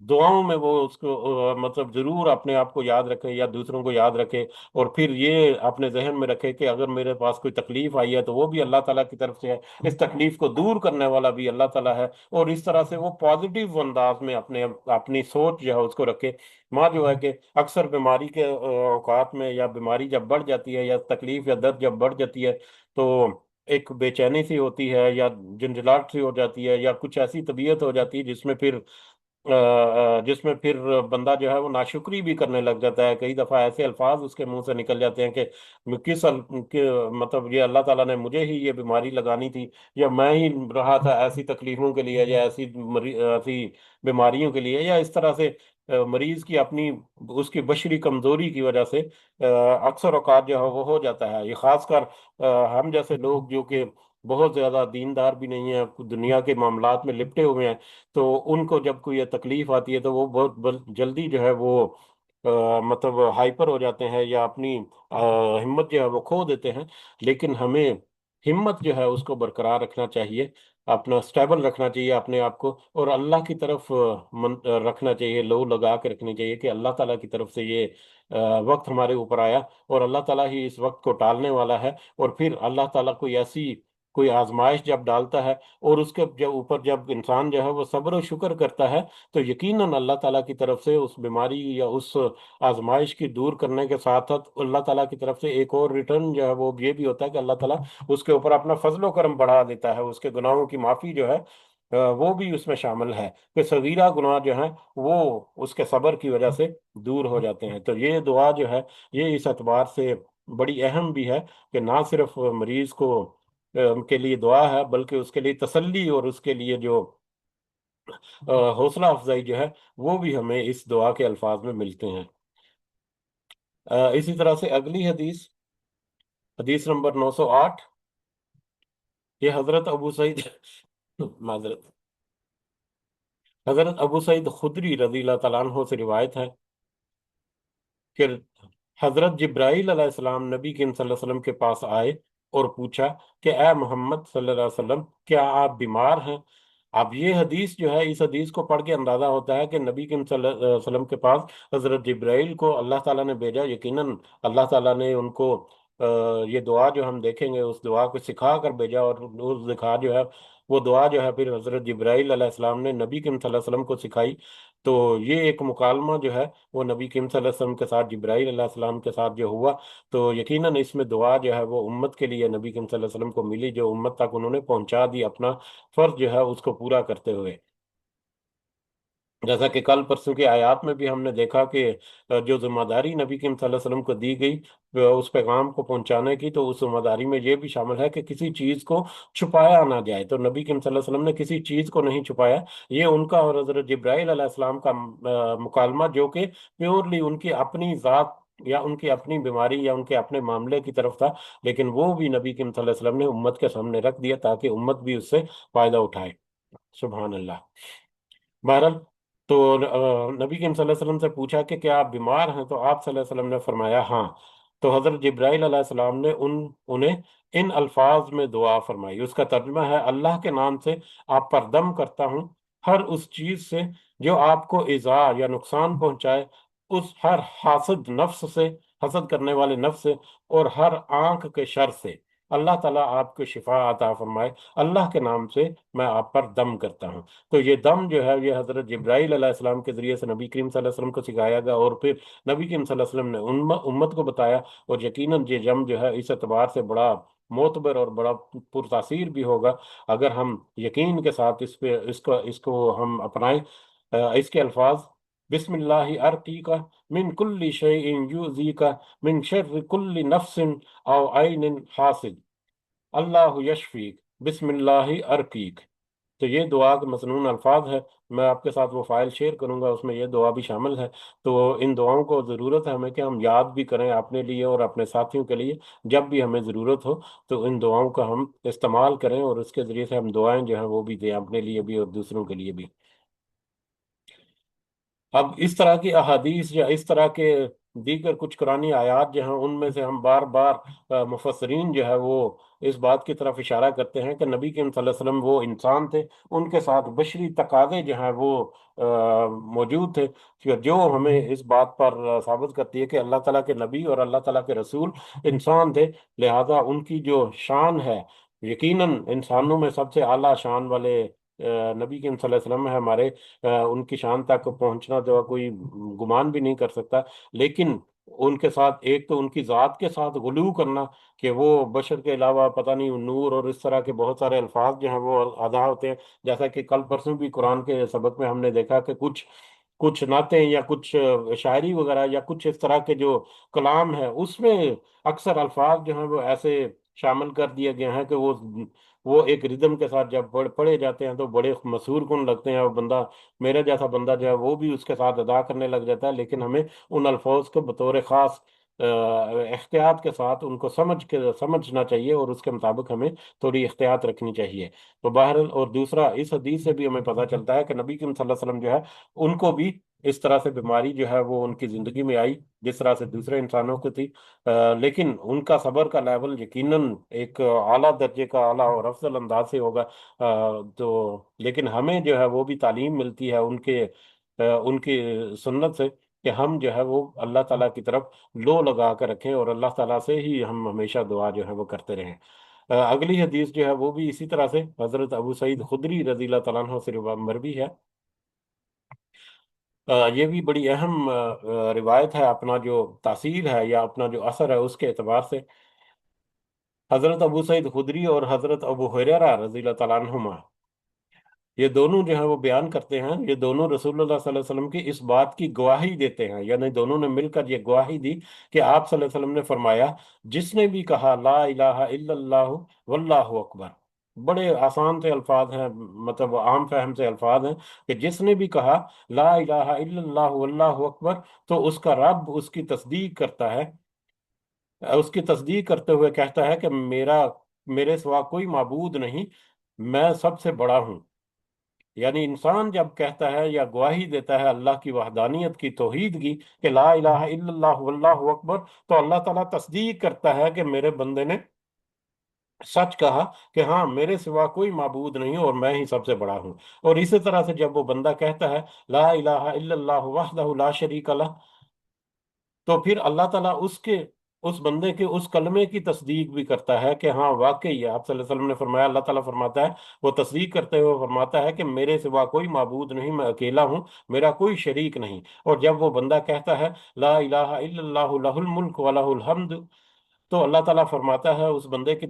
دعاؤں میں وہ اس کو مطلب ضرور اپنے آپ کو یاد رکھے یا دوسروں کو یاد رکھے، اور پھر یہ اپنے ذہن میں رکھے کہ اگر میرے پاس کوئی تکلیف آئی ہے تو وہ بھی اللہ تعالیٰ کی طرف سے ہے، اس تکلیف کو دور کرنے والا بھی اللہ تعالیٰ ہے، اور اس طرح سے وہ پازیٹیو انداز میں اپنی سوچ جو ہے اس کو رکھے۔ ماں جو ہے کہ اکثر بیماری کے اوقات میں، یا بیماری جب بڑھ جاتی ہے، یا تکلیف یا درد جب بڑھ جاتی ہے، تو ایک بے چینی سی ہوتی ہے، یا جھنجھلاہٹ سی ہو جاتی ہے، یا کچھ ایسی طبیعت ہو جاتی ہے جس میں پھر بندہ جو ہے وہ ناشکری بھی کرنے لگ جاتا ہے، کئی دفعہ ایسے الفاظ اس کے منہ سے نکل جاتے ہیں کہ مطلب یہ اللہ تعالیٰ نے مجھے ہی یہ بیماری لگانی تھی، یا میں ہی رہا تھا ایسی تکلیفوں کے لیے، یا ایسی بیماریوں کے لیے، یا اس طرح سے مریض کی اپنی اس کی بشری کمزوری کی وجہ سے اکثر اوقات جو ہے وہ ہو جاتا ہے۔ یہ خاص کر ہم جیسے لوگ جو کہ بہت زیادہ دیندار بھی نہیں ہیں، دنیا کے معاملات میں لپٹے ہوئے ہیں، تو ان کو جب کوئی یہ تکلیف آتی ہے تو وہ بہت جلدی جو ہے وہ مطلب ہائپر ہو جاتے ہیں، یا اپنی ہمت جو ہے وہ کھو دیتے ہیں۔ لیکن ہمیں ہمت جو ہے اس کو برقرار رکھنا چاہیے، اپنا سٹیبل رکھنا چاہیے اپنے آپ کو، اور اللہ کی طرف رکھنا چاہیے، لو لگا کے رکھنی چاہیے کہ اللہ تعالیٰ کی طرف سے یہ وقت ہمارے اوپر آیا، اور اللہ تعالیٰ ہی اس وقت کو ٹالنے والا ہے۔ اور پھر اللہ تعالیٰ کوئی آزمائش جب ڈالتا ہے، اور اس کے اوپر جب انسان جو ہے وہ صبر و شکر کرتا ہے، تو یقیناً اللہ تعالیٰ کی طرف سے اس بیماری یا اس آزمائش کی دور کرنے کے ساتھ ساتھ اللہ تعالیٰ کی طرف سے ایک اور ریٹرن جو ہے وہ یہ بھی ہوتا ہے کہ اللہ تعالیٰ اس کے اوپر اپنا فضل و کرم بڑھا دیتا ہے، اس کے گناہوں کی معافی جو ہے وہ بھی اس میں شامل ہے، کہ صغیرہ گناہ جو ہیں وہ اس کے صبر کی وجہ سے دور ہو جاتے ہیں۔ تو یہ دعا جو ہے یہ اس اعتبار سے بڑی اہم بھی ہے کہ نہ صرف مریض کو کے لیے دعا ہے، بلکہ اس کے لیے تسلی اور اس کے لیے جو حوصلہ افزائی جو ہے وہ بھی ہمیں اس دعا کے الفاظ میں ملتے ہیں۔ اسی طرح سے اگلی حدیث، حدیث نمبر 908، یہ حضرت ابو سعید معذرت حضرت ابو سعید خدری رضی اللہ تعالیٰ عنہ سے روایت ہے کہ حضرت جبرائیل علیہ السلام نبی کریم صلی اللہ علیہ وسلم کے پاس آئے اور پوچھا کہ اے محمد صلی اللہ علیہ وسلم، کیا آپ بیمار ہیں؟ اب یہ حدیث جو ہے، اس حدیث کو پڑھ کے اندازہ ہوتا ہے کہ نبی کریم صلی اللہ علیہ وسلم کے پاس حضرت جبرائیل کو اللہ تعالیٰ نے بھیجا، یقیناً اللہ تعالیٰ نے ان کو یہ دعا جو ہم دیکھیں گے اس دعا کو سکھا کر بھیجا، اور وہ سکھا جو ہے وہ دعا جو ہے پھر حضرت جبرائیل علیہ السلام نے نبی کریم صلی اللہ علیہ وسلم کو سکھائی۔ تو یہ ایک مکالمہ جو ہے وہ نبی کریم صلی اللہ علیہ وسلم کے ساتھ، جبرائیل علیہ السلام کے ساتھ جو ہوا، تو یقیناً اس میں دعا جو ہے وہ امت کے لیے نبی کریم صلی اللہ علیہ وسلم کو ملی، جو امت تک انہوں نے پہنچا دی اپنا فرض جو ہے اس کو پورا کرتے ہوئے۔ جیسا کہ کل پرسوں کی آیات میں بھی ہم نے دیکھا کہ جو ذمہ داری نبی کریم صلی اللہ علیہ وسلم کو دی گئی اس پیغام کو پہنچانے کی، تو اس ذمہ داری میں یہ بھی شامل ہے کہ کسی چیز کو چھپایا نہ جائے، تو نبی کریم صلی اللہ علیہ وسلم نے کسی چیز کو نہیں چھپایا۔ یہ ان کا اور حضرت جبرائیل علیہ السلام کا مکالمہ، جو کہ پیورلی ان کی اپنی ذات یا ان کی اپنی بیماری یا ان کے اپنے معاملے کی طرف تھا، لیکن وہ بھی نبی کریم صلی اللہ علیہ وسلم نے امت کے سامنے رکھ دیا تاکہ امت بھی اس سے فائدہ اٹھائے۔ سبحان اللہ۔ بہرحال، تو نبی کریم صلی اللہ علیہ وسلم سے پوچھا کہ کیا آپ بیمار ہیں؟ تو آپ صلی اللہ علیہ وسلم نے فرمایا ہاں۔ تو حضرت جبرائیل علیہ السلام نے انہیں ان الفاظ میں دعا فرمائی، اس کا ترجمہ ہے: اللہ کے نام سے آپ پر دم کرتا ہوں ہر اس چیز سے جو آپ کو ایذا یا نقصان پہنچائے، اس ہر حاسد نفس سے، حسد کرنے والے نفس سے، اور ہر آنکھ کے شر سے۔ اللہ تعالیٰ آپ کو شفا عطا فرمائے، اللہ کے نام سے میں آپ پر دم کرتا ہوں۔ تو یہ دم جو ہے یہ حضرت جبرائیل علیہ السلام کے ذریعے سے نبی کریم صلی اللہ علیہ وسلم کو سکھایا گیا، اور پھر نبی کریم صلی اللہ علیہ وسلم نے امت کو بتایا، اور یقیناً یہ دم جو ہے اس اعتبار سے بڑا معتبر اور بڑا پرتاثیر بھی ہوگا اگر ہم یقین کے ساتھ اس کو ہم اپنائیں۔ اس کے الفاظ: بسم اللہ ارقیک من کل شیء یؤذیک من شر کل نفس او عین حاسد، اللہ یشفیک، بسم اللہ ارقیک۔ تو یہ دعا کے مسنون الفاظ ہے، میں آپ کے ساتھ وہ فائل شیئر کروں گا، اس میں یہ دعا بھی شامل ہے۔ تو ان دعاؤں کو ضرورت ہے ہمیں کہ ہم یاد بھی کریں اپنے لیے اور اپنے ساتھیوں کے لیے، جب بھی ہمیں ضرورت ہو تو ان دعاؤں کا ہم استعمال کریں، اور اس کے ذریعے سے ہم دعائیں جو ہیں وہ بھی دیں اپنے لیے بھی اور دوسروں کے لیے بھی۔ اب اس طرح کی احادیث یا اس طرح کے دیگر کچھ قرآنی آیات جو ہیں ان میں سے ہم بار بار مفسرین جو ہے وہ اس بات کی طرف اشارہ کرتے ہیں کہ نبی کریم صلی اللہ علیہ وسلم وہ انسان تھے، ان کے ساتھ بشری تقاضے جو ہیں وہ موجود تھے، جو ہمیں اس بات پر ثابت کرتی ہے کہ اللہ تعالیٰ کے نبی اور اللہ تعالیٰ کے رسول انسان تھے، لہذا ان کی جو شان ہے یقیناً انسانوں میں سب سے اعلیٰ شان والے نبی کریم صلی اللہ علیہ وسلم ہے ہمارے، ان کی شان تک پہنچنا جو ہے کوئی گمان بھی نہیں کر سکتا، لیکن ان کے ساتھ ایک تو ان کی ذات کے ساتھ غلو کرنا کہ وہ بشر کے علاوہ پتہ نہیں نور اور اس طرح کے بہت سارے الفاظ جو ہیں وہ ادا ہوتے ہیں، جیسا کہ کل پرسوں بھی قرآن کے سبق میں ہم نے دیکھا کہ کچھ کچھ نعتیں یا کچھ شاعری وغیرہ یا کچھ اس طرح کے جو کلام ہے اس میں اکثر الفاظ جو ہیں وہ ایسے شامل کر دیے گئے ہیں کہ وہ ایک ردم کے ساتھ جب پڑھے جاتے ہیں تو بڑے مسحور کن لگتے ہیں، اور بندہ میرا جیسا بندہ جو ہے وہ بھی اس کے ساتھ ادا کرنے لگ جاتا ہے، لیکن ہمیں ان الفاظ کو بطور خاص احتیاط کے ساتھ ان کو سمجھنا چاہیے، اور اس کے مطابق ہمیں تھوڑی احتیاط رکھنی چاہیے۔ تو بہرحال، اور دوسرا اس حدیث سے بھی ہمیں پتہ چلتا ہے کہ نبی کریم صلی اللہ علیہ وسلم جو ہے ان کو بھی اس طرح سے بیماری جو ہے وہ ان کی زندگی میں آئی جس طرح سے دوسرے انسانوں کو تھی، لیکن ان کا صبر کا لیول یقیناً ایک اعلیٰ درجے کا، اعلیٰ اور افضل انداز سے ہوگا، تو لیکن ہمیں جو ہے وہ بھی تعلیم ملتی ہے ان کی سنت سے کہ ہم جو ہے وہ اللہ تعالیٰ کی طرف لو لگا کر رکھیں اور اللہ تعالیٰ سے ہی ہم ہمیشہ دعا جو ہے وہ کرتے رہیں۔ اگلی حدیث جو ہے وہ بھی اسی طرح سے حضرت ابو سعید خدری رضی اللہ تعالیٰ عنہ سے مروی ہے۔ یہ بھی بڑی اہم روایت ہے، اپنا جو تاثیر ہے یا اپنا جو اثر ہے اس کے اعتبار سے۔ حضرت ابو سعید خدری اور حضرت ابو ہریرہ رضی اللہ تعالیٰ عنہما، یہ دونوں جو ہیں وہ بیان کرتے ہیں، یہ دونوں رسول اللہ صلی اللہ علیہ وسلم کی اس بات کی گواہی دیتے ہیں، یعنی دونوں نے مل کر یہ گواہی دی کہ آپ صلی اللہ علیہ وسلم نے فرمایا، جس نے بھی کہا لا الہ الا اللہ واللہ اکبر، بڑے آسان سے الفاظ ہیں، مطلب عام فہم سے الفاظ ہیں، کہ جس نے بھی کہا لا الہ الا اللہ واللہ اکبر تو اس کا رب اس کی تصدیق کرتا ہے، اس کی تصدیق کرتے ہوئے کہتا ہے کہ میرے سوا کوئی معبود نہیں، میں سب سے بڑا ہوں۔ یعنی انسان جب کہتا ہے یا گواہی دیتا ہے اللہ کی وحدانیت کی، توحید کی، کہ لا الہ الا اللہ واللہ اکبر، تو اللہ تعالیٰ تصدیق کرتا ہے کہ میرے بندے نے سچ کہا کہ ہاں میرے سوا کوئی معبود نہیں اور میں ہی سب سے بڑا ہوں۔ اور اسی طرح سے جب وہ بندہ کہتا ہے لا الہ الا اللہ وحدہ لا شریک لہ، تو پھر اللہ تعالیٰ اس بندے کے اس کلمے کی تصدیق بھی کرتا ہے کہ ہاں واقعی ہے، آپ صلی اللہ علیہ وسلم نے فرمایا، اللہ تعالیٰ فرماتا ہے، وہ تصدیق کرتے ہوئے فرماتا ہے کہ میرے سوا کوئی معبود نہیں، میں اکیلا ہوں، میرا کوئی شریک نہیں۔ اور جب وہ بندہ کہتا ہے لا الہ الا اللہ لہ الملک و لہ الحمد، تو اللہ تعالیٰ فرماتا ہے اس بندے کی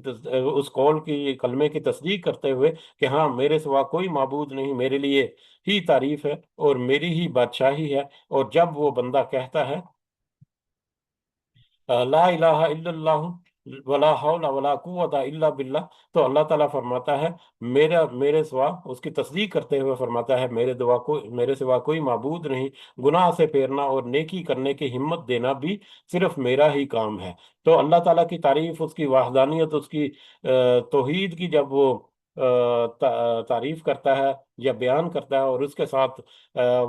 اس قول کی، کلمے کی تصدیق کرتے ہوئے کہ ہاں میرے سوا کوئی معبود نہیں، میرے لیے ہی تعریف ہے اور میری ہی بادشاہی ہے۔ اور جب وہ بندہ کہتا ہے لا الہ الا اللہ ولا حول ولا قوت الا باللہ، تو اللہ تعالیٰ فرماتا ہے میرے سوا، اس کی تصدیق کرتے ہوئے فرماتا ہے میرے سوا کوئی معبود نہیں، گناہ سے پھیرنا اور نیکی کرنے کی ہمت دینا بھی صرف میرا ہی کام ہے۔ تو اللہ تعالیٰ کی تعریف، اس کی وحدانیت، اس کی توحید کی جب وہ تعریف کرتا ہے یا بیان کرتا ہے، اور اس کے ساتھ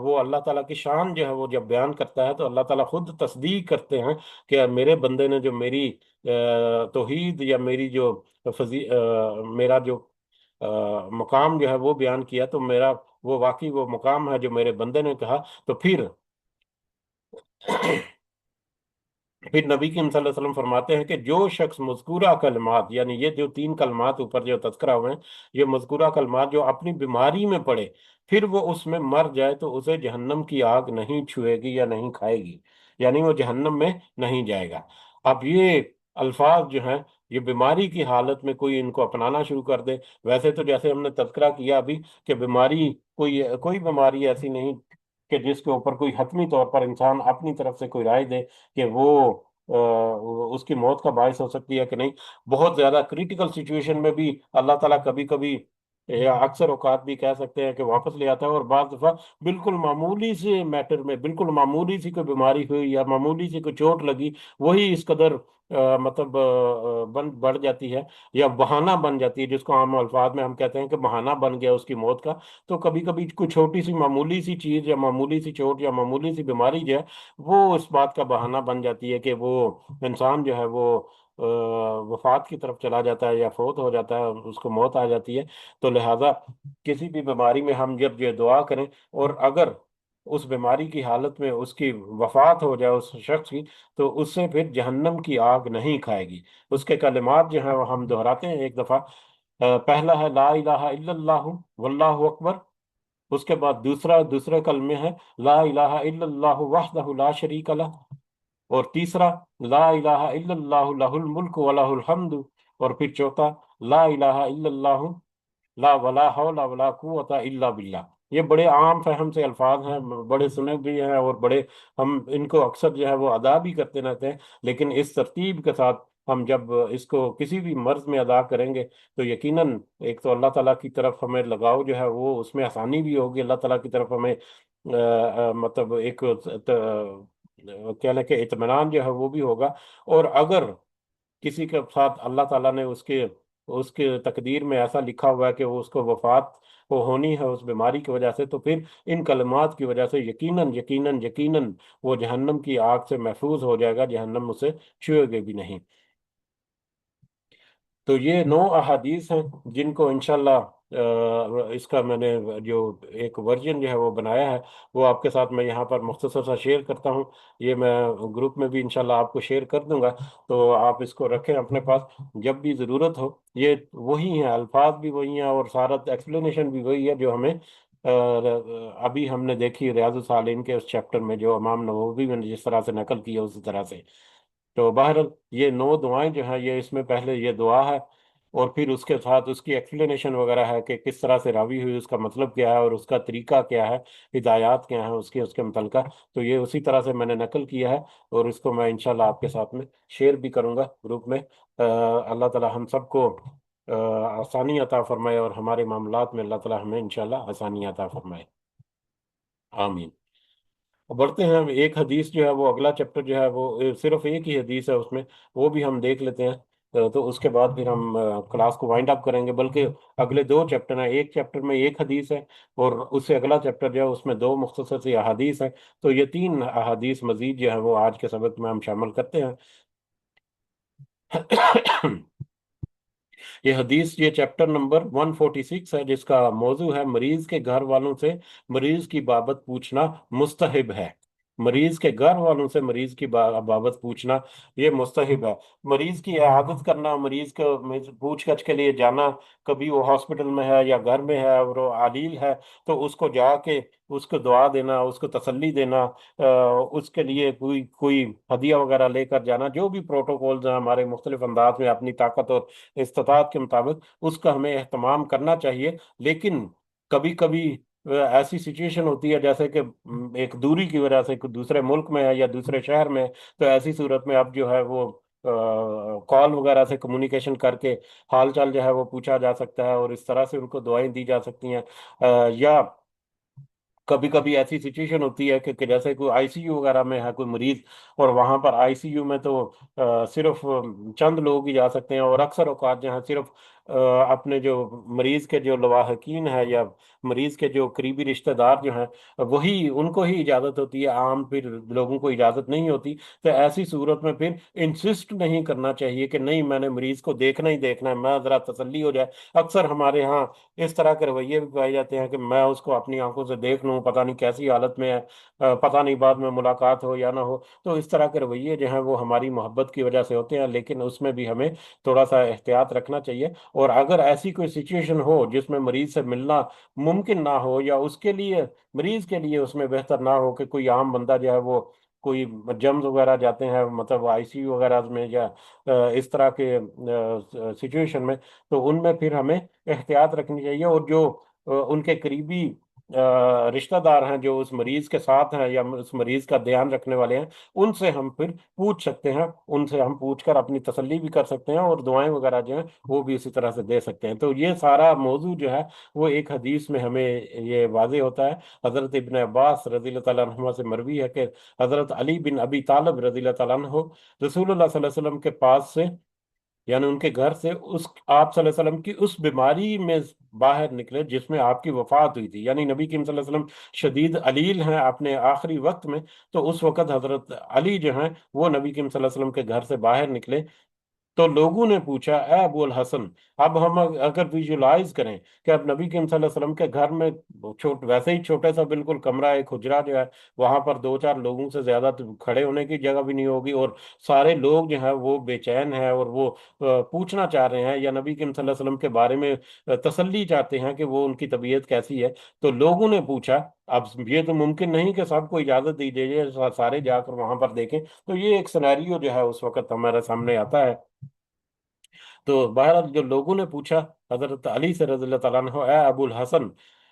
وہ اللہ تعالیٰ کی شان جو ہے وہ جب بیان کرتا ہے، تو اللہ تعالیٰ خود تصدیق کرتے ہیں کہ میرے بندے نے جو میری توحید یا میرا جو مقام جو ہے وہ بیان کیا، تو وہ واقعی وہ مقام ہے جو میرے بندے نے کہا۔ تو پھر نبی کریم صلی اللہ علیہ وسلم فرماتے ہیں کہ جو شخص مذکورہ کلمات، یعنی یہ جو تین کلمات اوپر جو تذکرہ ہوئے ہیں، یہ مذکورہ کلمات جو اپنی بیماری میں پڑے پھر وہ اس میں مر جائے، تو اسے جہنم کی آگ نہیں چھوئے گی یا نہیں کھائے گی، یعنی وہ جہنم میں نہیں جائے گا۔ اب یہ الفاظ جو ہیں، یہ بیماری کی حالت میں کوئی ان کو اپنانا شروع کر دے، ویسے تو جیسے ہم نے تذکرہ کیا ابھی کہ بیماری، کوئی بیماری ایسی نہیں کہ جس کے اوپر کوئی حتمی طور پر انسان اپنی طرف سے کوئی رائے دے کہ اس کی موت کا باعث ہو سکتی ہے کہ نہیں۔ بہت زیادہ کریٹیکل سچویشن میں بھی اللہ تعالیٰ کبھی کبھی یا اکثر اوقات بھی کہہ سکتے ہیں کہ واپس لے آتا ہے، اور بعض دفعہ بالکل معمولی سے میٹر میں، بالکل معمولی سی کوئی بیماری ہوئی یا معمولی سی کوئی چوٹ لگی، وہی اس قدر مطلب بڑھ جاتی ہے یا بہانہ بن جاتی ہے، جس کو عام الفاظ میں ہم کہتے ہیں کہ بہانہ بن گیا اس کی موت کا۔ تو کبھی کبھی کوئی چھوٹی سی معمولی سی چیز یا معمولی سی چوٹ یا معمولی سی بیماری جو ہے، وہ اس بات کا بہانہ بن جاتی ہے کہ وہ انسان جو ہے وہ وفات کی طرف چلا جاتا ہے یا فوت ہو جاتا ہے، اس کو موت آ جاتی ہے۔ تو لہذا کسی بھی بیماری میں ہم جب یہ دعا کریں، اور اگر اس بیماری کی حالت میں اس کی وفات ہو جائے اس شخص کی، تو اس سے پھر جہنم کی آگ نہیں کھائے گی۔ اس کے کلمات جو ہیں وہ ہم دہراتے ہیں ایک دفعہ۔ پہلا ہے لا الہ الا اللہ واللہ اکبر۔ اس کے بعد دوسرے کلمے ہیں لا الہ الا اللہ وحدہ لا شریک لہ۔ اور تیسرا لا الہ الا اللہ لہ الملک ولہ الحمد۔ اور پھر چوتھا لا الہ الا اللہ لا ولا حول ولا قوت الا باللہ۔ یہ بڑے عام فہم سے الفاظ ہیں، بڑے سنے بھی ہیں، اور بڑے ہم ان کو اکثر جو ہے وہ ادا بھی کرتے رہتے ہیں، لیکن اس ترتیب کے ساتھ ہم جب اس کو کسی بھی مرض میں ادا کریں گے تو یقیناً ایک تو اللہ تعالیٰ کی طرف ہمیں لگاؤ جو ہے وہ اس میں آسانی بھی ہوگی، اللہ تعالیٰ کی طرف ہمیں مطلب ایک کہہ لیں کہ اطمینان جو ہے وہ بھی ہوگا۔ اور اگر کسی کے ساتھ اللہ تعالیٰ نے اس کے تقدیر میں ایسا لکھا ہوا ہے کہ وہ اس کو وفات وہ ہونی ہے اس بیماری کی وجہ سے، تو پھر ان کلمات کی وجہ سے یقیناً یقیناً یقیناً وہ جہنم کی آگ سے محفوظ ہو جائے گا، جہنم اسے چھوئے گے بھی نہیں۔ تو یہ 9 احادیث ہیں جن کو انشاءاللہ اس کا میں نے جو ایک ورژن جو ہے وہ بنایا ہے، وہ آپ کے ساتھ میں یہاں پر مختصر سا شیئر کرتا ہوں۔ یہ میں گروپ میں بھی انشاءاللہ آپ کو شیئر کر دوں گا، تو آپ اس کو رکھیں اپنے پاس جب بھی ضرورت ہو۔ یہ وہی ہیں، الفاظ بھی وہی ہیں، اور سارا ایکسپلینیشن بھی وہی ہے جو ہمیں ابھی ہم نے دیکھی ریاض الصالحین کے اس چیپٹر میں، جو امام نووی میں نے جس طرح سے نقل کیا اسی طرح سے۔ تو بہرحال یہ 9 دعائیں جو ہیں، یہ اس میں پہلے یہ دعا ہے، اور پھر اس کے ساتھ اس کی ایکسپلینیشن وغیرہ ہے کہ کس طرح سے راوی ہوئی، اس کا مطلب کیا ہے، اور اس کا طریقہ کیا ہے، ہدایات کیا ہیں اس کے متعلقہ۔ تو یہ اسی طرح سے میں نے نقل کیا ہے، اور اس کو میں انشاءاللہ آپ کے ساتھ میں شیئر بھی کروں گا گروپ میں۔ اللہ تعالی ہم سب کو آسانی عطا فرمائے، اور ہمارے معاملات میں اللہ تعالی ہمیں انشاءاللہ آسانی عطا فرمائے۔ آمین۔ بڑھتے ہیں، ایک حدیث جو ہے وہ اگلا چیپٹر جو ہے وہ صرف ایک ہی حدیث ہے اس میں، وہ بھی ہم دیکھ لیتے ہیں۔ تو اس کے بعد پھر ہم کلاس کو وائنڈ اپ کریں گے، بلکہ اگلے 2 چیپٹر ہیں، ایک چیپٹر میں ایک حدیث ہے، اور اس سے اگلا چیپٹر جو ہے اس میں 2 مختصر سی احادیث ہیں۔ تو یہ 3 احادیث مزید جو ہے وہ آج کے سبق میں ہم شامل کرتے ہیں۔ یہ چیپٹر نمبر 146 ہے، جس کا موضوع ہے مریض کے گھر والوں سے مریض کی بابت پوچھنا مستحب ہے۔ مریض کے گھر والوں سے مریض کی بابت پوچھنا یہ مستحب ہے۔ مریض کی عیادت کرنا، مریض کو پوچھ گچھ کے لیے جانا، کبھی وہ ہاسپٹل میں ہے یا گھر میں ہے اور وہ علیل ہے، تو اس کو جا کے اس کو دعا دینا، اس کو تسلی دینا، اس کے لیے کوئی ہدیہ وغیرہ لے کر جانا، جو بھی پروٹوکولز ہیں ہمارے مختلف انداز میں اپنی طاقت اور استطاعت کے مطابق اس کا ہمیں اہتمام کرنا چاہیے۔ لیکن کبھی کبھی ایسی سچویشن ہوتی ہے جیسے کہ ایک دوری کی وجہ سے کوئی دوسرے ملک میں ہے یا دوسرے شہر میں ہے، تو ایسی صورت میں اب جو ہے وہ کال وغیرہ سے کمیونیکیشن کر کے حال چال جو ہے وہ پوچھا جا سکتا ہے، اور اس طرح سے ان کو دعائیں دی جا سکتی ہیں۔ یا کبھی کبھی ایسی سچویشن ہوتی ہے کہ جیسے کوئی آئی سی یو وغیرہ میں ہے کوئی مریض، اور وہاں پر آئی سی یو میں تو صرف چند لوگ ہی جا سکتے ہیں، اور اکثر اوقات جو ہیں صرف اپنے جو مریض کے جو لواحقین ہیں یا مریض کے جو قریبی رشتہ دار جو ہیں، وہی ان کو ہی اجازت ہوتی ہے، عام پھر لوگوں کو اجازت نہیں ہوتی۔ تو ایسی صورت میں پھر انسسٹ نہیں کرنا چاہیے کہ نہیں میں نے مریض کو دیکھنا ہی دیکھنا ہے، میں ذرا تسلی ہو جائے۔ اکثر ہمارے ہاں اس طرح کے رویے بھی پائے جاتے ہیں کہ میں اس کو اپنی آنکھوں سے دیکھ لوں، پتہ نہیں کیسی حالت میں ہے، پتہ نہیں بعد میں ملاقات ہو یا نہ ہو۔ تو اس طرح کے رویے جو ہیں وہ ہماری محبت کی وجہ سے ہوتے ہیں، لیکن اس میں بھی ہمیں تھوڑا سا احتیاط رکھنا چاہیے۔ اور اگر ایسی کوئی سچویشن ہو جس میں مریض سے ملنا ممکن نہ ہو، یا اس کے لیے مریض کے لیے اس میں بہتر نہ ہو کہ کوئی عام بندہ جو ہے وہ کوئی جمز وغیرہ جاتے ہیں مطلب آئی سی یو وغیرہ میں، یا اس طرح کے سچویشن میں، تو ان میں پھر ہمیں احتیاط رکھنی چاہیے، اور جو ان کے قریبی رشتہ دار ہیں جو اس مریض کے ساتھ ہیں یا اس مریض کا دھیان رکھنے والے ہیں، ان سے ہم پھر پوچھ سکتے ہیں، ان سے ہم پوچھ کر اپنی تسلی بھی کر سکتے ہیں، اور دعائیں وغیرہ جو ہیں وہ بھی اسی طرح سے دے سکتے ہیں۔ تو یہ سارا موضوع جو ہے وہ ایک حدیث میں ہمیں یہ واضح ہوتا ہے۔ حضرت ابن عباس رضی اللہ تعالیٰ عنہما سے مروی ہے کہ حضرت علی بن ابی طالب رضی اللہ تعالیٰ عنہ رسول اللہ صلی اللہ علیہ وسلم کے پاس سے، یعنی ان کے گھر سے، اس آپ صلی اللہ علیہ وسلم کی اس بیماری میں باہر نکلے جس میں آپ کی وفات ہوئی تھی، یعنی نبی کریم صلی اللہ علیہ وسلم شدید علیل ہیں اپنے آخری وقت میں، تو اس وقت حضرت علی جو ہیں وہ نبی کریم صلی اللہ علیہ وسلم کے گھر سے باہر نکلے، تو لوگوں نے پوچھا اے ابو الحسن، اب ہم اگر ویژولائز کریں کہ اب نبی کریم صلی اللہ علیہ وسلم کے گھر میں ویسے ہی چھوٹا سا بالکل کمرہ، ایک حجرہ جو ہے، وہاں پر دو چار لوگوں سے زیادہ تو کھڑے ہونے کی جگہ بھی نہیں ہوگی، اور سارے لوگ جو ہیں وہ بے چین ہیں، اور وہ پوچھنا چاہ رہے ہیں یا نبی کریم صلی اللہ علیہ وسلم کے بارے میں تسلی چاہتے ہیں کہ وہ ان کی طبیعت کیسی ہے، تو لوگوں نے پوچھا، اب یہ تو ممکن نہیں کہ سب کو اجازت دی جائے سارے جا کر وہاں پر دیکھیں، تو یہ ایک سیناریو جو ہے اس وقت ہمارے سامنے آتا ہے۔ تو بہرحال جو لوگوں نے پوچھا حضرت علی سے رضی اللہ تعالیٰ عنہ، اے ابو الحسن،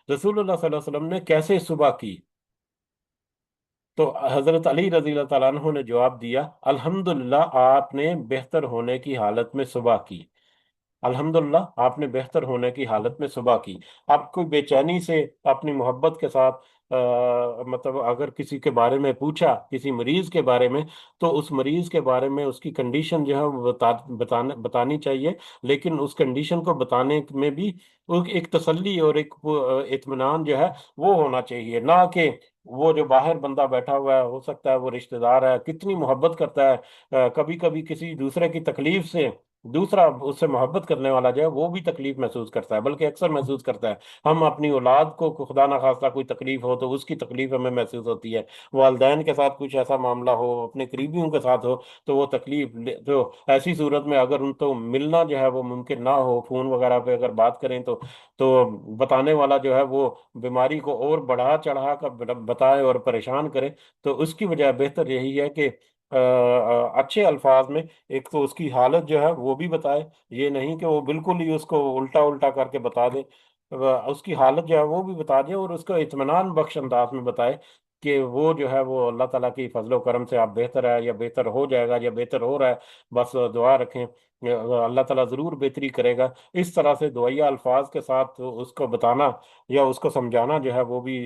رسول اللہ صلی اللہ علیہ وسلم نے کیسے صبح کی؟ تو حضرت علی رضی اللہ تعالیٰ عنہ نے جواب دیا، الحمدللہ آپ نے بہتر ہونے کی حالت میں صبح کی، الحمدللہ آپ نے بہتر ہونے کی حالت میں صبح کی۔ آپ کوئی بے چینی سے اپنی محبت کے ساتھ مطلب اگر کسی کے بارے میں پوچھا، کسی مریض کے بارے میں، تو اس مریض کے بارے میں اس کی کنڈیشن جو ہے وہ بتانی چاہیے، لیکن اس کنڈیشن کو بتانے میں بھی ایک تسلی اور ایک اطمینان جو ہے وہ ہونا چاہیے، نہ کہ وہ جو باہر بندہ بیٹھا ہوا ہے، ہو سکتا ہے وہ رشتہ دار ہے، کتنی محبت کرتا ہے، کبھی کبھی کسی دوسرے کی تکلیف سے دوسرا اس سے محبت کرنے والا جو ہے وہ بھی تکلیف محسوس کرتا ہے، بلکہ اکثر محسوس کرتا ہے۔ ہم اپنی اولاد کو خدا نہ خواستہ کوئی تکلیف ہو تو اس کی تکلیف ہمیں محسوس ہوتی ہے، والدین کے ساتھ کچھ ایسا معاملہ ہو، اپنے قریبیوں کے ساتھ ہو، تو وہ تکلیف تو ایسی صورت میں اگر ان تو ملنا جو ہے وہ ممکن نہ ہو، فون وغیرہ پہ اگر بات کریں تو بتانے والا جو ہے وہ بیماری کو اور بڑھا چڑھا کر بتائے اور پریشان کرے، تو اس کی وجہ بہتر یہی ہے کہ اچھے الفاظ میں ایک تو اس کی حالت جو ہے وہ بھی بتائے، یہ نہیں کہ وہ بالکل ہی اس کو الٹا الٹا کر کے بتا دے، اس کی حالت جو ہے وہ بھی بتا دے، اور اس کو اطمینان بخش انداز میں بتائے کہ وہ جو ہے وہ اللہ تعالیٰ کی فضل و کرم سے آپ بہتر ہے، یا بہتر ہو جائے گا، یا بہتر ہو رہا ہے، بس دعا رکھیں، اللہ تعالیٰ ضرور بہتری کرے گا۔ اس طرح سے دعائیہ الفاظ کے ساتھ اس کو بتانا یا اس کو سمجھانا جو ہے وہ بھی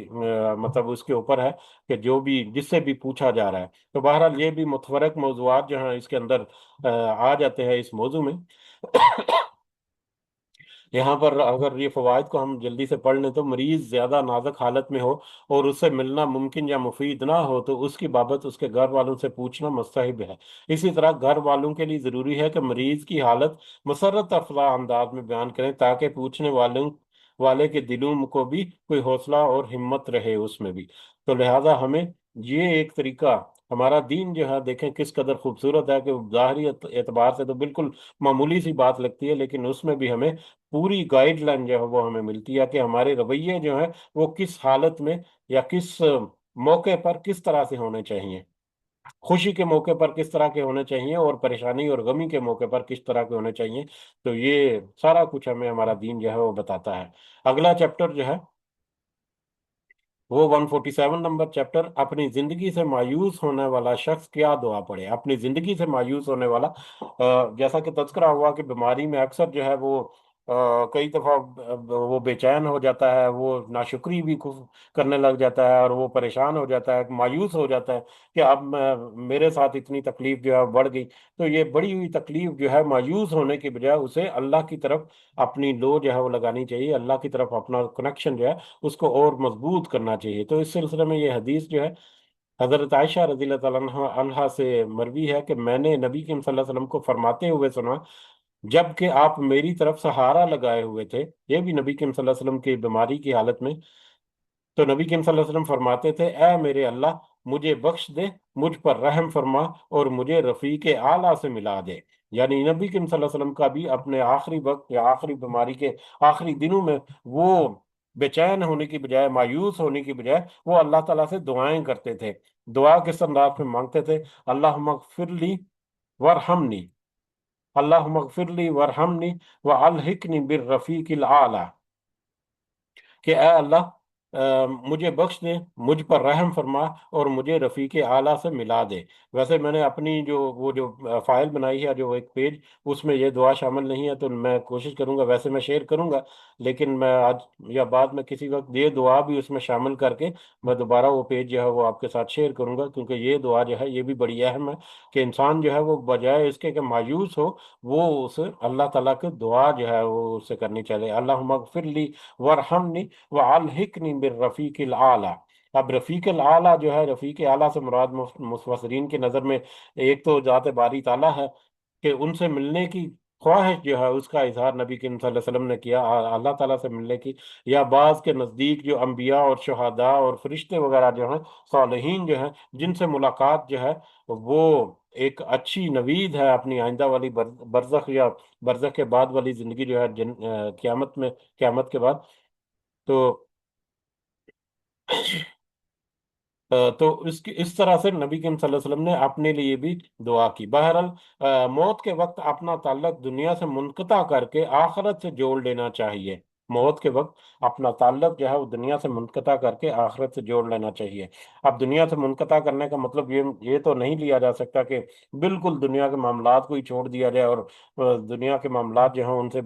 مطلب اس کے اوپر ہے کہ جو بھی جس سے بھی پوچھا جا رہا ہے۔ تو بہرحال یہ بھی متفرق موضوعات جو ہیں اس کے اندر آ جاتے ہیں اس موضوع میں۔ یہاں پر اگر یہ فوائد کو ہم جلدی سے پڑھ لیں تو مریض زیادہ نازک حالت میں ہو اور اس سے ملنا ممکن یا مفید نہ ہو تو اس کی بابت اس کے گھر والوں سے پوچھنا مستحب ہے۔ اسی طرح گھر والوں کے لیے ضروری ہے کہ مریض کی حالت مسرت افزا انداز میں بیان کریں تاکہ پوچھنے والے کے دلوں کو بھی کوئی حوصلہ اور ہمت رہے اس میں بھی۔ تو لہٰذا ہمیں یہ ایک طریقہ، ہمارا دین جو ہے دیکھیں کس قدر خوبصورت ہے کہ ظاہری اعتبار سے تو بالکل معمولی سی بات لگتی ہے، لیکن اس میں بھی ہمیں پوری گائیڈ لائن جو ہے وہ ہمیں ملتی ہے کہ ہمارے رویے جو ہیں وہ کس حالت میں یا کس موقع پر کس طرح سے ہونے چاہیے، خوشی کے موقع پر کس طرح کے ہونے چاہیے، اور پریشانی اور غمی کے موقع پر کس طرح کے ہونے چاہیے۔ تو یہ سارا کچھ ہمیں ہمارا دین جو ہے وہ بتاتا ہے۔ اگلا چیپٹر جو ہے وہ 147 نمبر چیپٹر، اپنی زندگی سے مایوس ہونے والا شخص کیا دعا پڑھے۔ اپنی زندگی سے مایوس ہونے والا، جیسا کہ تذکرہ ہوا کہ بیماری میں اکثر جو ہے وہ کئی دفعہ وہ بے چین ہو جاتا ہے، وہ ناشکری بھی کرنے لگ جاتا ہے، اور وہ پریشان ہو جاتا ہے، مایوس ہو جاتا ہے کہ اب میرے ساتھ اتنی تکلیف جو ہے بڑھ گئی۔ تو یہ بڑی ہوئی تکلیف جو ہے مایوس ہونے کی بجائے اسے اللہ کی طرف اپنی لو جو ہے وہ لگانی چاہیے، اللہ کی طرف اپنا کنیکشن جو ہے اس کو اور مضبوط کرنا چاہیے۔ تو اس سلسلے میں یہ حدیث جو ہے حضرت عائشہ رضی اللہ تعالیٰ عنہا سے مروی ہے کہ میں نے نبی کریم صلی اللہ علیہ وسلم کو فرماتے ہوئے سنا جب کہ آپ میری طرف سہارا لگائے ہوئے تھے، یہ بھی نبی کریم صلی اللہ علیہ وسلم کی بیماری کی حالت میں، تو نبی کریم صلی اللہ علیہ وسلم فرماتے تھے، اے میرے اللہ مجھے بخش دے، مجھ پر رحم فرما اور مجھے رفیق اعلیٰ سے ملا دے۔ یعنی نبی کریم صلی اللہ علیہ وسلم کا بھی اپنے آخری وقت یا آخری بیماری کے آخری دنوں میں وہ بے چین ہونے کی بجائے، مایوس ہونے کی بجائے، وہ اللہ تعالیٰ سے دعائیں کرتے تھے۔ دعا کس انداز میں مانگتے تھے؟ اللہم اغفر لی ورحمنی، اللہم اغفر لی ورحمنی والحقنی بالرفیق الاعلیٰ، کہ اے اللہ مجھے بخش دے، مجھ پر رحم فرما، اور مجھے رفیق اعلیٰ سے ملا دے۔ ویسے میں نے اپنی جو فائل بنائی ہے، جو ایک پیج، اس میں یہ دعا شامل نہیں ہے، تو میں کوشش کروں گا، ویسے میں شیئر کروں گا، لیکن میں آج یا بعد میں کسی وقت یہ دعا بھی اس میں شامل کر کے میں دوبارہ وہ پیج جو ہے وہ آپ کے ساتھ شیئر کروں گا، کیونکہ یہ دعا جو ہے یہ بھی بڑی اہم ہے، کہ انسان جو ہے وہ بجائے اس کے کہ مایوس ہو، وہ اس اللہ تعالیٰ کی دعا جو ہے وہ اسے کرنی چاہیے، اللہم اغفر لی وارحمنی وَأَلْحِقْنِي بِالرَّفِيقِ الْأَعْلَى۔ اب رفیق الاعلیٰ جو ہے، رفیق اعلیٰ سے مراد مفسرین کی نظر میں ایک تو ذات باری تعالیٰ ہے، کہ ان سے ملنے کی خواہش جو ہے اس کا اظہار نبی کریم صلی اللہ علیہ وسلم نے کیا، اللہ تعالیٰ سے ملنے کی، یا بعض کے نزدیک جو انبیاء اور شہداء اور فرشتے وغیرہ جو ہیں، صالحین جو ہیں، جن سے ملاقات جو ہے وہ ایک اچھی نوید ہے اپنی آئندہ والی برزخ یا برزخ کے بعد والی زندگی جو ہے، قیامت میں، قیامت کے بعد۔ تو تو اس طرح سے نبی کریم صلی اللہ علیہ وسلم نے اپنے لیے بھی دعا کی۔ بہرحال موت کے وقت اپنا تعلق دنیا سے منقطع کر کے آخرت سے جوڑ لینا چاہیے۔ موت کے وقت اپنا تعلق جو ہے وہ دنیا سے منقطع کر کے آخرت سے جوڑ لینا چاہیے۔ اب دنیا سے منقطع کرنے کا مطلب یہ تو نہیں لیا جا سکتا کہ بالکل دنیا کے معاملات کو ہی چھوڑ دیا جائے، اور دنیا کے معاملات جو ہیں ان سے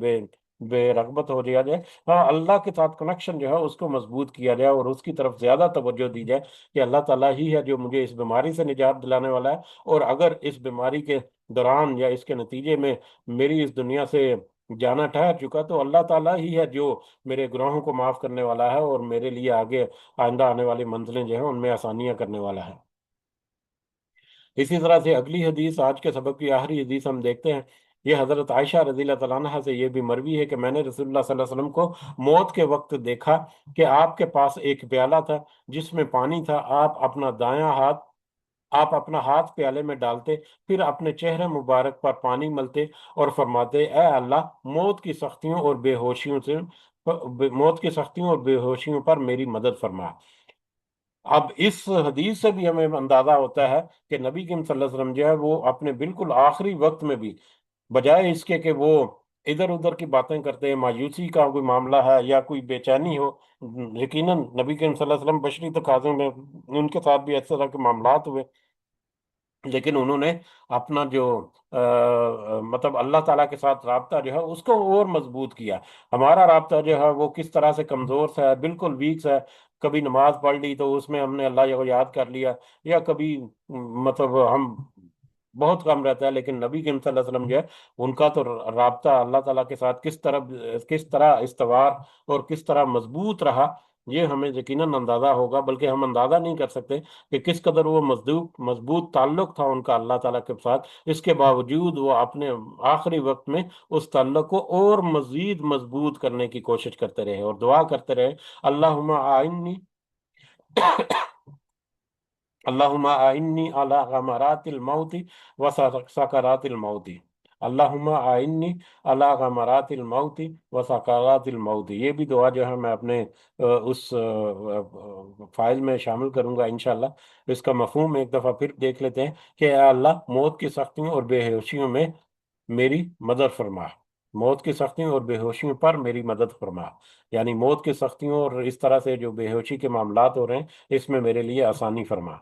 بے رغبت ہو جائے۔ ہاں، اللہ کے ساتھ کنیکشن جو ہے اس کو مضبوط کیا جائے، اور اس کی طرف زیادہ توجہ دی جائے، کہ اللہ تعالیٰ ہی ہے جو مجھے اس بیماری سے نجات دلانے والا ہے، اور اگر اس بیماری کے دوران یا اس کے نتیجے میں میری اس دنیا سے جانا ٹھہر چکا، تو اللہ تعالیٰ ہی ہے جو میرے گناہوں کو معاف کرنے والا ہے، اور میرے لیے آگے آئندہ آنے والی منزلیں جو ہیں ان میں آسانیاں کرنے والا ہے۔ اسی طرح سے اگلی حدیث، آج کے سبق کی آخری حدیث ہم دیکھتے ہیں۔ یہ حضرت عائشہ رضی اللہ تعالیٰ عنہ سے یہ بھی مروی ہے کہ میں نے رسول اللہ صلی اللہ علیہ وسلم کو موت کے وقت دیکھا کہ آپ کے پاس ایک پیالہ تھا جس میں پانی تھا، آپ اپنا ہاتھ پیالے میں ڈالتے، پھر اپنے چہرے مبارک پر پانی ملتے اور فرماتے، اے اللہ، موت کی سختیوں اور بے ہوشیوں پر میری مدد فرما۔ اب اس حدیث سے بھی ہمیں اندازہ ہوتا ہے کہ نبی کریم صلی اللہ علیہ وسلم جو ہے وہ اپنے بالکل آخری وقت میں بھی، بجائے اس کے کہ وہ ادھر ادھر کی باتیں کرتے ہیں، مایوسی کا کوئی معاملہ ہے یا کوئی بے چینی ہو، یقیناً نبی کریم صلی اللہ علیہ وسلم بشری تقاضوں میں ان کے ساتھ بھی اس طرح کے معاملات ہوئے، لیکن انہوں نے اپنا جو مطلب اللہ تعالیٰ کے ساتھ رابطہ جو ہے اس کو اور مضبوط کیا۔ ہمارا رابطہ جو ہے وہ کس طرح سے کمزور سا ہے، بالکل ویک سا ہے۔ کبھی نماز پڑھ لی تو اس میں ہم نے اللہ کو یاد کر لیا، یا کبھی مطلب ہم بہت کم رہتا ہے، لیکن نبی کریم صلی اللہ علیہ وسلم جو ہے ان کا تو رابطہ اللہ تعالیٰ کے ساتھ کس طرح استوار اور کس طرح مضبوط رہا، یہ ہمیں یقیناً اندازہ ہوگا، بلکہ ہم اندازہ نہیں کر سکتے کہ کس قدر وہ مضبوط تعلق تھا ان کا اللہ تعالیٰ کے ساتھ۔ اس کے باوجود وہ اپنے آخری وقت میں اس تعلق کو اور مزید مضبوط کرنے کی کوشش کرتے رہے اور دعا کرتے رہے، اللہم آئنی اللہم آئنی علی غمرات الموت و سکرات الموت، اللہم آئنی علی غمرات الموت و سکرات الموت۔ یہ بھی دعا جو ہے میں اپنے اس فائل میں شامل کروں گا انشاءاللہ۔ اس کا مفہوم ایک دفعہ پھر دیکھ لیتے ہیں کہ اے اللہ، موت کی سختیوں اور بے ہوشیوں میں میری مدد فرما، موت کی سختیوں اور بے ہوشیوں پر میری مدد فرما، یعنی موت کی سختیوں اور اس طرح سے جو بے ہوشی کے معاملات ہو رہے ہیں اس میں میرے لیے آسانی فرما۔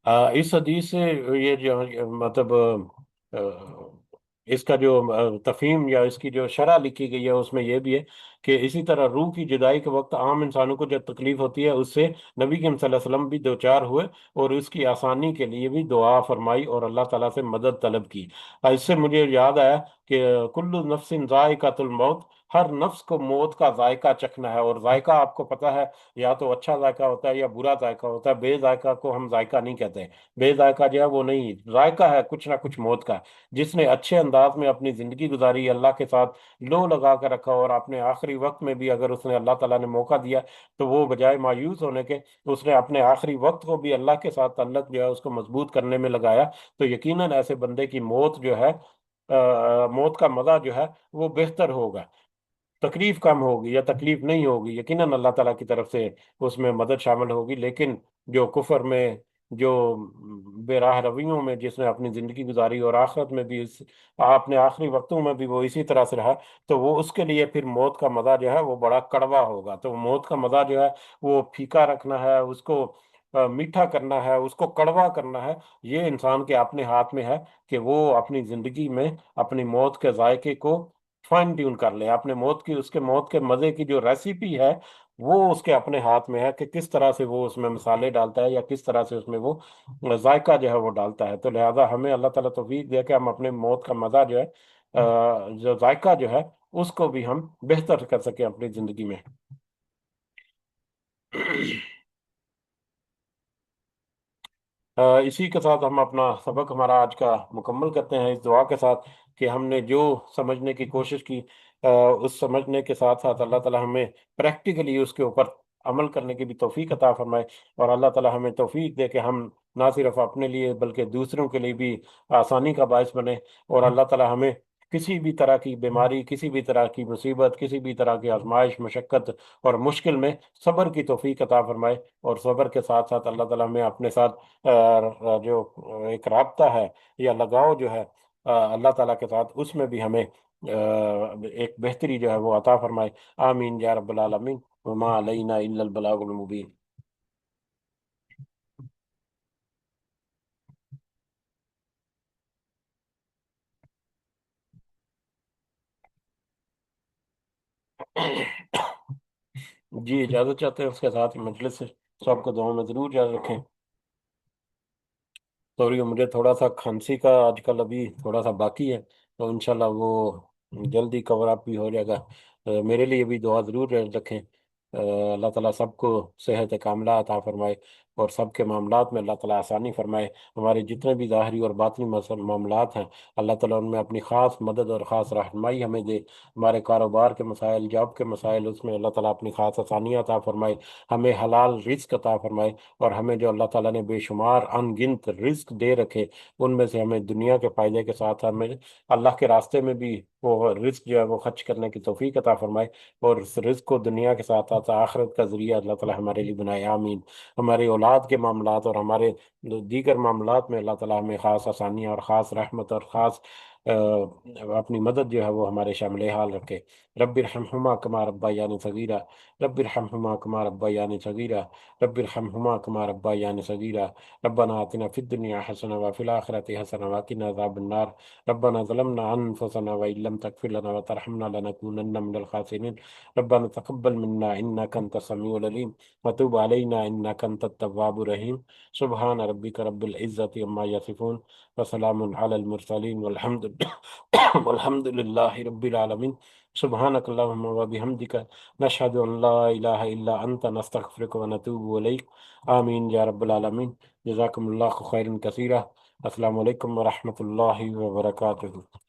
اس حدیث سے یہ جو مطلب آ، اس کا جو تفہیم یا اس کی جو شرح لکھی گئی ہے اس میں یہ بھی ہے کہ اسی طرح روح کی جدائی کے وقت عام انسانوں کو جو تکلیف ہوتی ہے اس سے نبی کریم صلی اللہ علیہ وسلم بھی دوچار ہوئے، اور اس کی آسانی کے لیے بھی دعا فرمائی اور اللہ تعالیٰ سے مدد طلب کی۔ اس سے مجھے یاد آیا کہ کل نفس ذائقۃ الموت، ہر نفس کو موت کا ذائقہ چکھنا ہے، اور ذائقہ آپ کو پتہ ہے یا تو اچھا ذائقہ ہوتا ہے یا برا ذائقہ ہوتا ہے، بے ذائقہ کو ہم ذائقہ نہیں کہتے۔ بے ذائقہ جو ہے وہ نہیں، ذائقہ ہے کچھ نہ کچھ موت کا۔ جس نے اچھے انداز میں اپنی زندگی گزاری، اللہ کے ساتھ لو لگا کر رکھا، اور اپنے آخری وقت میں بھی اگر اس نے اللہ تعالیٰ نے موقع دیا تو وہ بجائے مایوس ہونے کے اس نے اپنے آخری وقت کو بھی اللہ کے ساتھ تعلق جو ہے اس کو مضبوط کرنے میں لگایا، تو یقیناً ایسے بندے کی موت جو ہے، موت کا مزہ جو ہے وہ بہتر ہوگا، تکلیف کم ہوگی یا تکلیف نہیں ہوگی، یقیناً اللہ تعالیٰ کی طرف سے اس میں مدد شامل ہوگی۔ لیکن جو کفر میں، جو بے راہ رویوں میں جس نے اپنی زندگی گزاری اور آخرت میں بھی اپنے آخری وقتوں میں بھی وہ اسی طرح سے رہا، تو وہ اس کے لیے پھر موت کا مزہ جو ہے وہ بڑا کڑوا ہوگا۔ تو موت کا مزہ جو ہے وہ پھیکا رکھنا ہے، اس کو میٹھا کرنا ہے، اس کو کڑوا کرنا ہے، یہ انسان کے اپنے ہاتھ میں ہے کہ وہ اپنی زندگی میں اپنی موت کے ذائقے کو فائن ٹیون کر لے۔ اپنے موت کی، اس کے موت کے مزے کی جو ریسیپی ہے وہ اس کے اپنے ہاتھ میں ہے کہ کس طرح سے وہ اس میں مسالے ڈالتا ہے یا کس طرح سے اس میں وہ ذائقہ جو ہے وہ ڈالتا ہے۔ تو لہذا ہمیں اللہ تعالیٰ توفیق دے کہ ہم اپنے موت کا مزہ جو ہے، جو ذائقہ جو ہے، اس کو بھی ہم بہتر کر سکیں اپنی زندگی میں۔ اسی کے ساتھ ہم اپنا سبق ہمارا آج کا مکمل کرتے ہیں اس دعا کے ساتھ کہ ہم نے جو سمجھنے کی کوشش کی، آ، اس سمجھنے کے ساتھ ساتھ اللہ تعالیٰ ہمیں پریکٹیکلی اس کے اوپر عمل کرنے کی بھی توفیق عطا فرمائے، اور اللہ تعالیٰ ہمیں توفیق دے کہ ہم نہ صرف اپنے لیے بلکہ دوسروں کے لیے بھی آسانی کا باعث بنے، اور اللہ تعالیٰ ہمیں کسی بھی طرح کی بیماری، کسی بھی طرح کی مصیبت، کسی بھی طرح کی آزمائش، مشقت اور مشکل میں صبر کی توفیق عطا فرمائے، اور صبر کے ساتھ ساتھ اللہ تعالیٰ ہمیں اپنے ساتھ جو ایک رابطہ ہے یا لگاؤ جو ہے اللہ تعالیٰ کے ساتھ، اس میں بھی ہمیں ایک بہتری جو ہے وہ عطا فرمائے۔ آمین یا رب العالمین، وما علینا الا البلاغ المبین۔ جی اجازت چاہتے ہیں، اس کے ساتھ ہی مجلس سے سب کو دعاؤں میں ضرور یاد رکھیں۔ سوری، مجھے تھوڑا سا کھانسی کا آج کل ابھی تھوڑا سا باقی ہے، تو انشاءاللہ وہ جلدی کور اپ بھی ہو جائے گا۔ میرے لیے بھی دعا ضرور رکھیں۔ اللہ تعالیٰ سب کو صحت کاملہ عطا فرمائے، اور سب کے معاملات میں اللہ تعالیٰ آسانی فرمائے۔ ہمارے جتنے بھی ظاہری اور باطنی معاملات ہیں، اللہ تعالیٰ ان میں اپنی خاص مدد اور خاص رہنمائی ہمیں دے۔ ہمارے کاروبار کے مسائل، جاب کے مسائل، اس میں اللہ تعالیٰ اپنی خاص آسانیاں عطا فرمائے، ہمیں حلال رزق عطا فرمائے، اور ہمیں جو اللہ تعالیٰ نے بے شمار ان گنت رزق دے رکھے، ان میں سے ہمیں دنیا کے فائدے کے ساتھ ہمیں اللہ کے راستے میں بھی وہ رزق جو ہے وہ خرچ کرنے کی توفیق عطا فرمائے، اور اس رزق کو دنیا کے ساتھ ساتھ آخرت کا ذریعہ اللہ تعالیٰ ہمارے لیے بنائے۔ آمین۔ ہماری اولاد کے معاملات اور ہمارے دیگر معاملات میں اللہ تعالیٰ ہمیں خاص آسانیاں اور خاص رحمت اور خاص اپنی مدد جو ہے وہ ہمارے شامل حال رکھے۔ رب ارحمہما کما ربیانی صغیرا، رب ارحمہما کما ربیانی صغیرا، رب ارحمہما کما ربیانی صغیرا، ربنا آتنا فی الدنیا حسنہ وفی الآخرۃ حسنہ وقنا عذاب النار، ربنا ظلمنا انفسنا وإن لم تغفر لنا وترحمنا لنكونن من الخاسرين، ربنا تقبل منا انك انت السميع العليم وتوب علينا انك انت التواب الرحيم۔ سبحان ربك رب العزة عما يصفون، وسلام على المرسلين، والحمد لله رب العالمين۔ سبحانك اللهم وبحمدك، نشهد ان لا اله الا انت، نستغفرك ونتوب اليك۔ آمین یا رب العالمین۔ جزاکم اللہ خیرا کثیرا۔ السلام علیکم ورحمۃ اللہ وبرکاتہ۔